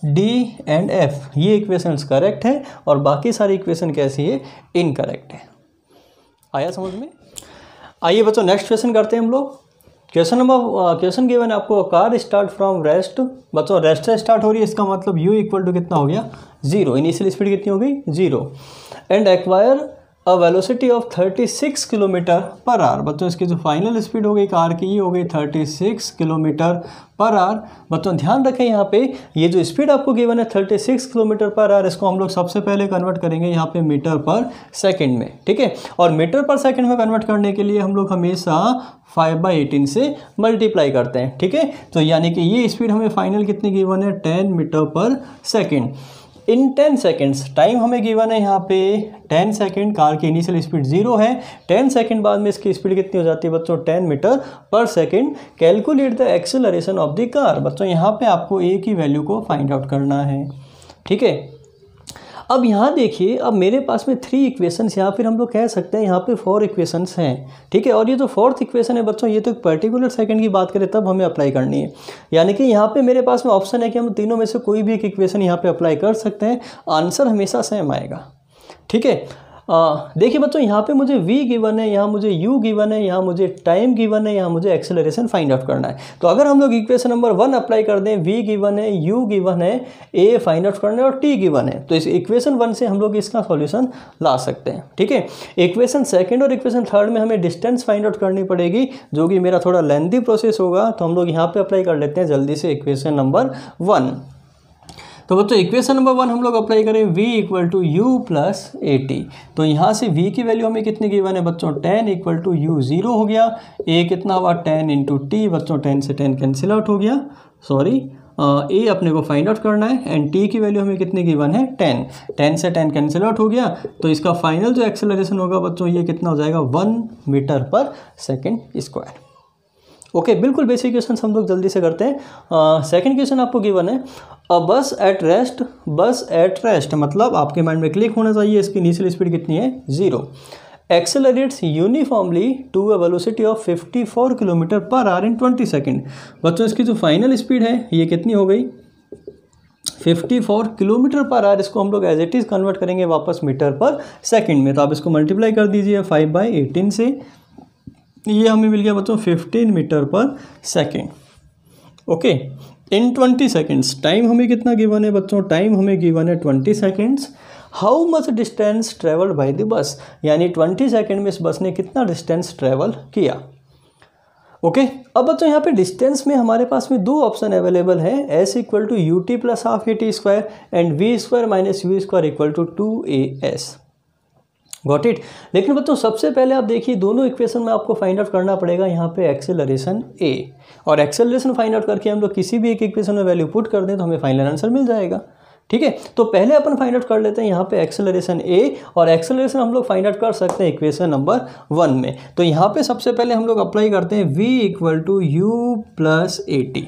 Speaker 1: D एंड F ये इक्वेशंस करेक्ट है, और बाकी सारी इक्वेशन कैसी है? इनकरेक्ट है। आया समझ में? आइए बच्चों नेक्स्ट क्वेश्चन करते हैं हम लोग। क्वेश्चन गिवन है आपको, कार स्टार्ट फ्रॉम रेस्ट। बच्चों रेस्ट से स्टार्ट हो रही है, इसका मतलब u इक्वल टू कितना हो गया? 0। इनिशियल स्पीड कितनी हो गई? 0। And acquire a velocity of 36 kilometre per our. बच्चों इसकी जो फाइनल स्पीड हो गई कार की ये हो गई 36 किलोमीटर पर आवर। बच्चों ध्यान रखें यहाँ पे ये जो स्पीड आपको गिवन है 36 किलोमीटर पर आवर, इसको हम लोग सबसे पहले कन्वर्ट करेंगे यहाँ पे मीटर पर सेकंड में। ठीक है, और मीटर पर सेकंड में कन्वर्ट करने के लिए हम लोग हमेशा 5/18 से मल्टीप्लाई करते हैं। ठीक है, तो यानी कि ये स्पीड हमें फाइनल कितनी गिवन है? 10 मीटर पर सेकेंड। इन 10 सेकेंड्स, टाइम हमें गिवन है यहाँ पे 10 सेकेंड, कार की इनिशियल स्पीड 0 है, 10 सेकेंड बाद में इसकी स्पीड कितनी हो जाती है बच्चों 10 metre per second. Calculate the acceleration of the car. बच्चों यहाँ पे आपको ए की वैल्यू को फाइंड आउट करना है, ठीक है। अब यहाँ देखिए, अब मेरे पास में 3 इक्वेशंस, यहाँ फिर हम लोग कह सकते हैं यहाँ पे 4 इक्वेशंस हैं, ठीक है। और ये जो 4th इक्वेशन है बच्चों, ये तो एक पर्टिकुलर सेकंड की बात करें तब हमें अप्लाई करनी है, यानी कि यहाँ पे मेरे पास में ऑप्शन है कि हम तीनों में से कोई भी एक इक्वेशन यहाँ पे अप्लाई कर सकते हैं, आंसर हमेशा सेम आएगा, ठीक है। देखिए बच्चों, यहाँ पे मुझे v गिवन है, यहाँ मुझे u गिवन है, यहाँ मुझे टाइम गिवन है, यहाँ मुझे एक्सेलरेशन फाइंड आउट करना है। तो अगर हम लोग इक्वेशन नंबर 1 अप्लाई कर दें, v गिवन है, u गिवन है, a फाइंड आउट करना है और t गिवन है, तो इस इक्वेशन 1 से हम लोग इसका सॉल्यूशन ला सकते हैं, ठीक है। इक्वेशन सेकंड और इक्वेशन थर्ड में हमें डिस्टेंस फाइंड आउट करनी पड़ेगी, जो कि मेरा थोड़ा लेंथी प्रोसेस होगा, तो हम लोग यहाँ पर अप्लाई कर लेते हैं जल्दी से इक्वेशन नंबर 1। तो बच्चों इक्वेशन नंबर 1 हम लोग अप्लाई करें, v equal to u plus a t. तो यहाँ से v की वैल्यू हमें कितनी गिवन है बच्चों 10 इक्वल टू यू 0 हो गया, a कितना हुआ 10 इंटू टी, बच्चों 10 से 10 कैंसिल आउट हो गया, सॉरी a अपने को फाइंड आउट करना है, एंड t की वैल्यू हमें कितनी गिवन है 10, 10 से 10 कैंसिल आउट हो गया, तो इसका फाइनल जो एक्सेलरेशन होगा बच्चों ये कितना हो जाएगा 1 metre per second square. Okay, बिल्कुल बेसिक क्वेश्चन हम लोग जल्दी से करते हैं। सेकंड क्वेश्चन आपको गिवन है, अ बस एट रेस्ट, बस एट रेस्ट मतलब आपके माइंड में क्लिक होना चाहिए, इसकी इनिशियल स्पीड कितनी है 0, accelerates uniformly to a velocity of 54 kilometre per hour in 20 second. बच्चों इसकी जो फाइनल स्पीड है ये कितनी हो गई 54 किलोमीटर पर आवर, इसको हम लोग एज इट इज़ कन्वर्ट करेंगे वापस मीटर पर सेकेंड में, तो आप इसको मल्टीप्लाई कर दीजिए 5/18 से, ये हमें मिल गया बच्चों 15 मीटर पर सेकेंड। ओके, इन 20 सेकेंड्स, टाइम हमें कितना गिवन है बच्चों, टाइम हमें गिवन है 20 seconds. How much distance travelled by the bus, यानी 20 सेकेंड में इस बस ने कितना डिस्टेंस ट्रेवल किया। ओके, अब बच्चों यहाँ पे डिस्टेंस में हमारे पास में 2 ऑप्शन अवेलेबल है, s equal to u T plus half a t square and v square minus u square equal to 2as। Got it. लेकिन बच्चों सबसे पहले आप देखिए, दोनों इक्वेशन में आपको फाइंड आउट करना पड़ेगा यहाँ पे एक्सेलरेशन a, और एक्सेलरेशन फाइंड आउट करके हम लोग किसी भी एक इक्वेशन में वैल्यू पुट कर दें तो हमें फाइनल आंसर मिल जाएगा, ठीक है। तो पहले अपन फाइंड आउट कर लेते हैं यहाँ पे एक्सेलरेशन a, और एक्सेलरेशन हम लोग फाइंड आउट कर सकते हैं इक्वेशन नंबर 1 में। तो यहाँ पे सबसे पहले हम लोग अप्लाई करते हैं v equal to u plus a t.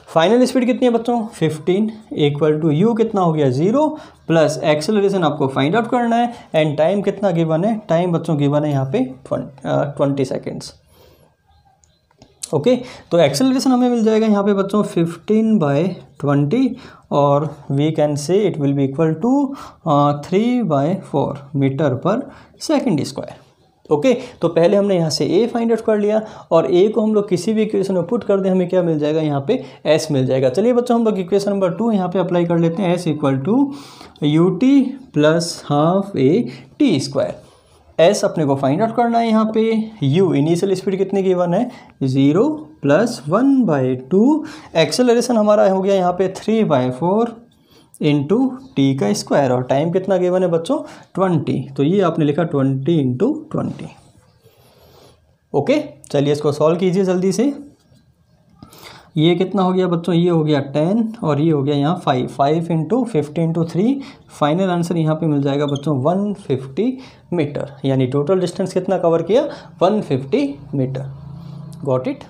Speaker 1: Final speed कितनी है बच्चों 15 इक्वल टू यू कितना हो गया 0 प्लस एक्सेलरेशन आपको फाइंड आउट करना है, एंड टाइम कितना गिवन है, टाइम बच्चों गिवन है यहाँ पे 20 सेकेंड्स। ओके, तो एक्सेलरेशन हमें मिल जाएगा यहाँ पे बच्चों 15/20, और we can say it will be equal to 3/4 metre per second square. Okay, तो पहले हमने यहाँ से a फाइंड आउट कर लिया, और a को हम लोग किसी भी इक्वेशन में पुट कर दें, हमें क्या मिल जाएगा यहाँ पे s मिल जाएगा। चलिए बच्चों हम लोग इक्वेशन नंबर 2 यहाँ पे अप्लाई कर लेते हैं, s equal to u T plus half a t square. s अपने को फाइंड आउट करना है, यहाँ पे u इनिशियल स्पीड कितनी गिवन है 0 प्लस 1/2, एक्सेलरेशन हमारा हो गया यहाँ पे 3/4 इंटू टी का स्क्वायर, और टाइम कितना गिवन है बच्चों 20, तो ये आपने लिखा 20 इंटू 20। ओके, चलिए इसको सॉल्व कीजिए जल्दी से। ये कितना हो गया बच्चों, ये हो गया 10 और ये हो गया यहाँ 5 इंटू 50 इंटू 3, फाइनल आंसर यहाँ पे मिल जाएगा बच्चों 150 मीटर, यानी टोटल डिस्टेंस कितना कवर किया 150 मीटर। Got it.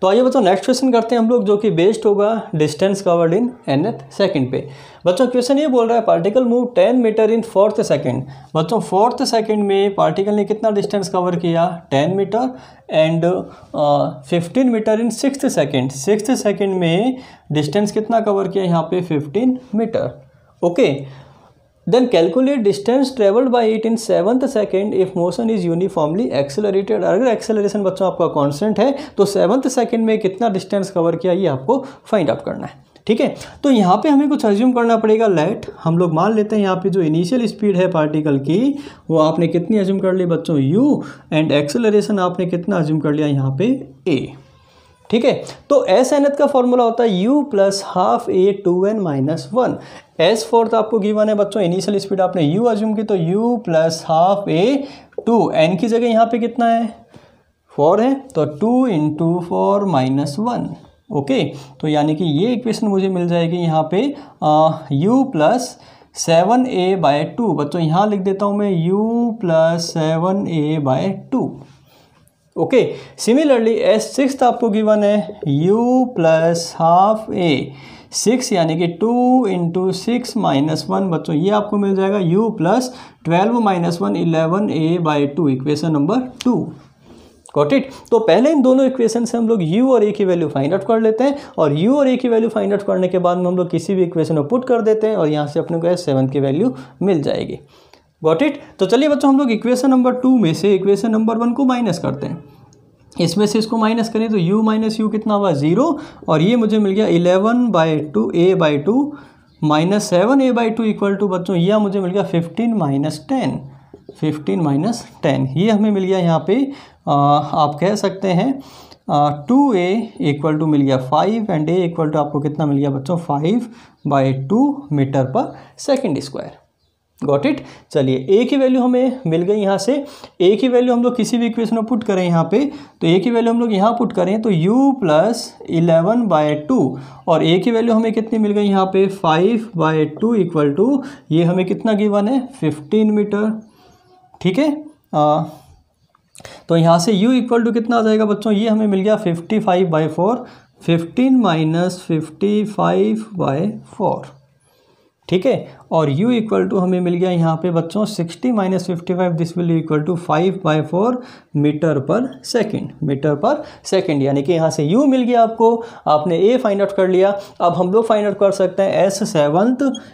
Speaker 1: तो आइए बच्चों नेक्स्ट क्वेश्चन करते हैं हम लोग, जो कि बेस्ड होगा distance covered in nth second पे। बच्चों क्वेश्चन ये बोल रहा है पार्टिकल मूव 10 मीटर इन 4th सेकंड। बच्चों 4th सेकंड में पार्टिकल ने कितना डिस्टेंस कवर किया 10 metre, and 15 metre in 6th second. 6th second में डिस्टेंस कितना कवर किया यहाँ पे 15 metre. Okay, then calculate distance travelled by it in 7th second if motion is uniformly accelerated. अगर एक्सेलरेशन बच्चों आपका कांस्टेंट है तो 7th सेकेंड में कितना डिस्टेंस कवर किया ये आपको फाइंड आउट करना है, ठीक है। तो यहाँ पे हमें कुछ अज्यूम करना पड़ेगा, लेट हम लोग मान लेते हैं यहाँ पे जो इनिशियल स्पीड है पार्टिकल की वो आपने कितनी अज्यूम कर ली बच्चों u, एंड एक्सेलरेशन आपने कितना अज्यूम कर लिया यहाँ पे a, ठीक है। तो एस एन एथ का फॉर्मूला होता है u प्लस हाफ ए 2n माइनस 1। एस फोर्थ आपको गिवन है बच्चों, इनिशियल स्पीड आपने u अज्यूम की, तो u प्लस हाफ ए 2, n की जगह यहाँ पे कितना है 4 है, तो 2 इंटू 4 माइनस 1, ओके, तो यानी कि ये इक्वेशन मुझे मिल जाएगी यहाँ पे u प्लस 7a/2। बच्चों यहाँ लिख देता हूँ मैं u plus 7a/2। Okay, similarly S6 आपको गिवन है u प्लस हाफ a, 6 यानी कि 2 × 6 - 1। बच्चों ये आपको मिल जाएगा u plus 12 - 1 11a/2, equation number 2। Got it. तो पहले इन दोनों इक्वेशन से हम लोग u और a की वैल्यू फाइंड आउट कर लेते हैं, और u और a की वैल्यू फाइंड आउट करने के बाद में हम लोग किसी भी इक्वेशन को पुट कर देते हैं और यहाँ से अपने को S7 की वैल्यू मिल जाएगी। Got it. तो चलिए बच्चों हम लोग इक्वेशन नंबर 2 में से इक्वेशन नंबर 1 को माइनस करते हैं। इसमें से इसको माइनस करें तो u माइनस u कितना हुआ 0, और ये मुझे मिल गया 11/2 a/2 minus 7a/2 equal to बच्चों यह मुझे मिल गया 15 - 10। ये हमें मिल गया यहाँ पे आप कह सकते हैं 2a इक्वल टू मिल गया 5 एंड a इक्वल टू आपको कितना मिल गया बच्चों 5/2 metre per second square. Got it. चलिए a की वैल्यू हमें मिल गई। यहाँ से a की वैल्यू हम लोग किसी भी इक्वेशन में पुट करें यहाँ पे, तो a की वैल्यू हम लोग यहाँ पुट करें तो u प्लस 11/2, और a की वैल्यू हमें कितनी मिल गई यहाँ पे 5/2 इक्वल टू ये हमें कितना गिवन है 15 मीटर। ठीक है, तो यहाँ से u इक्वल टू कितना आ जाएगा बच्चों, ये हमें मिल गया 55/4, 15 - 55/4। ठीक है, और u इक्वल टू हमें मिल गया यहाँ पे बच्चों 60 - 55, this will equal to 5/4 metre per second. यानी कि यहाँ से u मिल गया आपको, आपने a फाइंड आउट कर लिया। अब हम लोग फाइंड आउट कर सकते हैं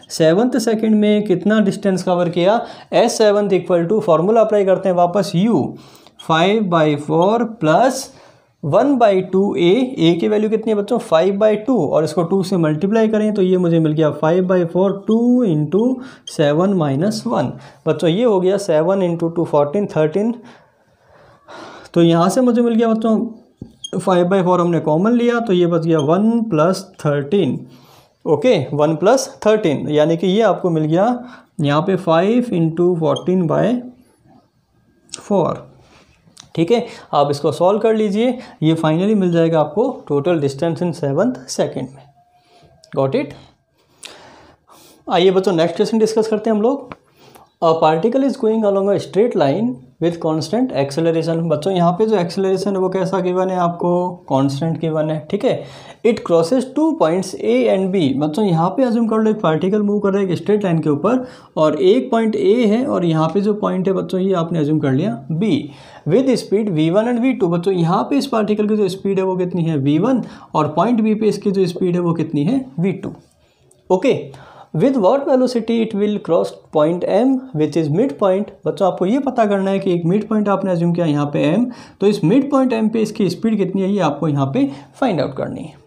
Speaker 1: सेवन्थ सेकेंड में कितना डिस्टेंस कवर किया। S7 equal to formula apply करते हैं वापस, u 5/4 प्लस 1/2a की वैल्यू कितनी है बच्चों 5/2, और इसको 2 से मल्टीप्लाई करें तो ये मुझे मिल गया 5/4, 2 × 7 - 1। बच्चों ये हो गया 7 × 2 14, 13। तो यहाँ से मुझे मिल गया बच्चों 5/4 हमने कॉमन लिया तो ये बच गया 1 + 13। ओके, 1 + 13 यानी कि ये आपको मिल गया यहाँ पे 5 × 14/4। ठीक है, आप इसको सॉल्व कर लीजिए, ये फाइनली मिल जाएगा आपको total distance in 7th second में। Got it. आइए बच्चों नेक्स्ट क्वेश्चन डिस्कस करते हैं हम लोग। A particle is going along a straight line with constant acceleration. बच्चों यहाँ पे जो एक्सेलरेशन है वो कैसा गिवन है आपको, कांस्टेंट गिवन है। ठीक है, it crosses 2 points A and B। बच्चों यहाँ पे अज्यूम कर लो एक पार्टिकल मूव कर रहा है एक स्ट्रेट लाइन के ऊपर, और एक पॉइंट A है और यहाँ पे जो पॉइंट है बच्चों ये आपने अज्यूम कर लिया B with speed v1 and v2। बच्चों यहाँ पे इस पार्टिकल की जो स्पीड है वो कितनी है v1, और पॉइंट B पे इसकी जो स्पीड है वो कितनी है v2। Okay, with what velocity it will cross point M which is mid point. बच्चों आपको ये पता करना है कि एक मिड पॉइंट आपने अज्यूम किया यहाँ पे M, तो इस मिड पॉइंट M पे इसकी स्पीड कितनी है ये आपको यहाँ पे फाइंड आउट करनी है।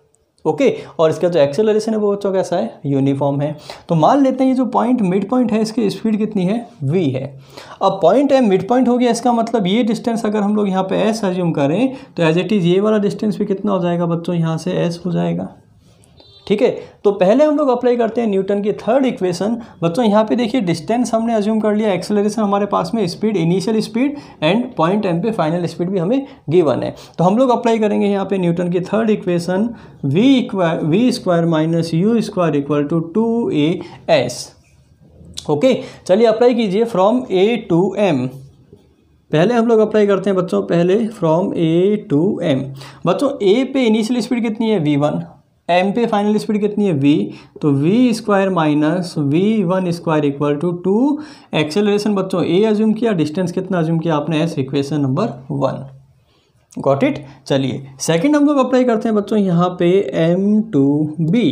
Speaker 1: ओके, और इसका जो एक्सेलरेशन है वो बच्चों कैसा है, यूनिफॉर्म है। तो मान लेते हैं ये जो पॉइंट मिड पॉइंट है इसकी स्पीड कितनी है v है। अब पॉइंट M मिड पॉइंट हो गया, इसका मतलब ये डिस्टेंस अगर हम लोग यहाँ पे s अज्यूम करें तो एज इट इज़ ये वाला डिस्टेंस भी कितना हो जाएगा बच्चों, यहाँ से s हो जाएगा। ठीक है, तो पहले हम लोग अप्लाई करते हैं न्यूटन की थर्ड इक्वेशन। बच्चों यहाँ पे देखिए डिस्टेंस हमने अज्यूम कर लिया, एक्सेलरेशन हमारे पास में, speed initial speed and point M पे फाइनल स्पीड भी हमें गिवन है। तो हम लोग अप्लाई करेंगे यहाँ पे न्यूटन की third equation v² - u² equal to 2as। Okay, चलिए अप्लाई कीजिए फ्रॉम A to M। पहले हम लोग अप्लाई करते हैं बच्चों, पहले फ्रॉम A to M। बच्चों A पे इनिशियल स्पीड कितनी है v1, M पे फाइनल स्पीड कितनी है v, तो v² - v1² equal to 2। Acceleration बच्चों A अज्यूम किया, डिस्टेंस कितना अज्यूम किया आपने s, equation number 1। Got it. चलिए सेकंड हम लोग अप्लाई करते हैं बच्चों यहाँ पे M to B।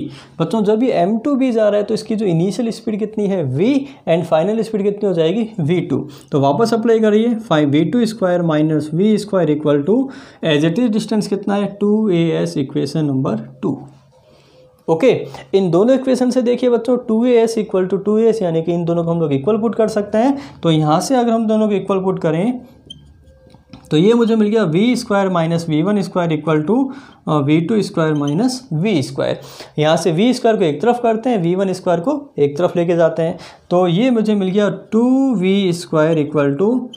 Speaker 1: बच्चों जब ये M to B जा रहा है तो इसकी जो इनिशियल स्पीड कितनी है v एंड फाइनल स्पीड कितनी हो जाएगी v2। तो वापस अप्लाई करिए, 5v2² - v² equal to as it is distance कितना है 2as, इक्वेशन नंबर 2। ओके, इन दोनों इक्वेशन से देखिए बच्चों 2as इक्वल टू 2as यानी कि इन दोनों को हम लोग इक्वल पुट कर सकते हैं। तो यहाँ से अगर हम दोनों को इक्वल पुट करें तो ये मुझे मिल गया v² - v1² equal to v2² - v²। यहाँ से v² को एक तरफ करते हैं, v1² को एक तरफ लेके जाते हैं, तो ये मुझे मिल गया 2v² equal to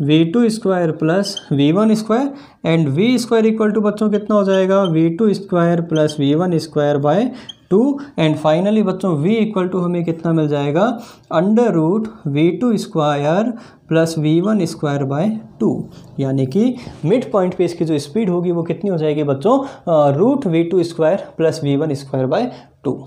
Speaker 1: v2 square plus v1 square and v square equal to बच्चों कितना हो जाएगा v2 square plus v1 square by 2 and finally बच्चों v इक्वल टू हमें कितना मिल जाएगा under root v2 square plus v1 square by 2, यानी कि मिड पॉइंट पे इसकी जो स्पीड होगी वो कितनी हो जाएगी बच्चों root v2 square plus v1 square by 2।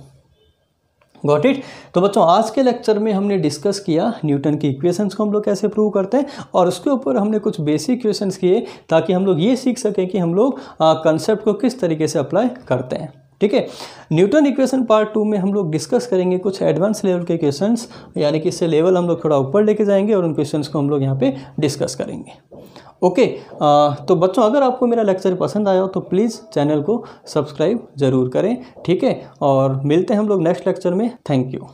Speaker 1: Got it. तो बच्चों आज के लेक्चर में हमने डिस्कस किया न्यूटन की इक्वेशंस को हम लोग कैसे प्रूव करते हैं और उसके ऊपर हमने कुछ बेसिक इक्वेशंस किए ताकि हम लोग ये सीख सकें कि हम लोग कंसेप्ट को किस तरीके से अप्लाई करते हैं। ठीक है, न्यूटन इक्वेशन पार्ट 2 में हम लोग डिस्कस करेंगे कुछ एडवांस लेवल के क्वेश्चंस, यानी कि इससे लेवल हम लोग थोड़ा ऊपर लेके जाएंगे और उन क्वेश्चंस को हम लोग यहाँ पे डिस्कस करेंगे। ओके, तो बच्चों अगर आपको मेरा लेक्चर पसंद आया हो तो प्लीज़ चैनल को सब्सक्राइब ज़रूर करें। ठीक है, और मिलते हैं हम लोग नेक्स्ट लेक्चर में। Thank you.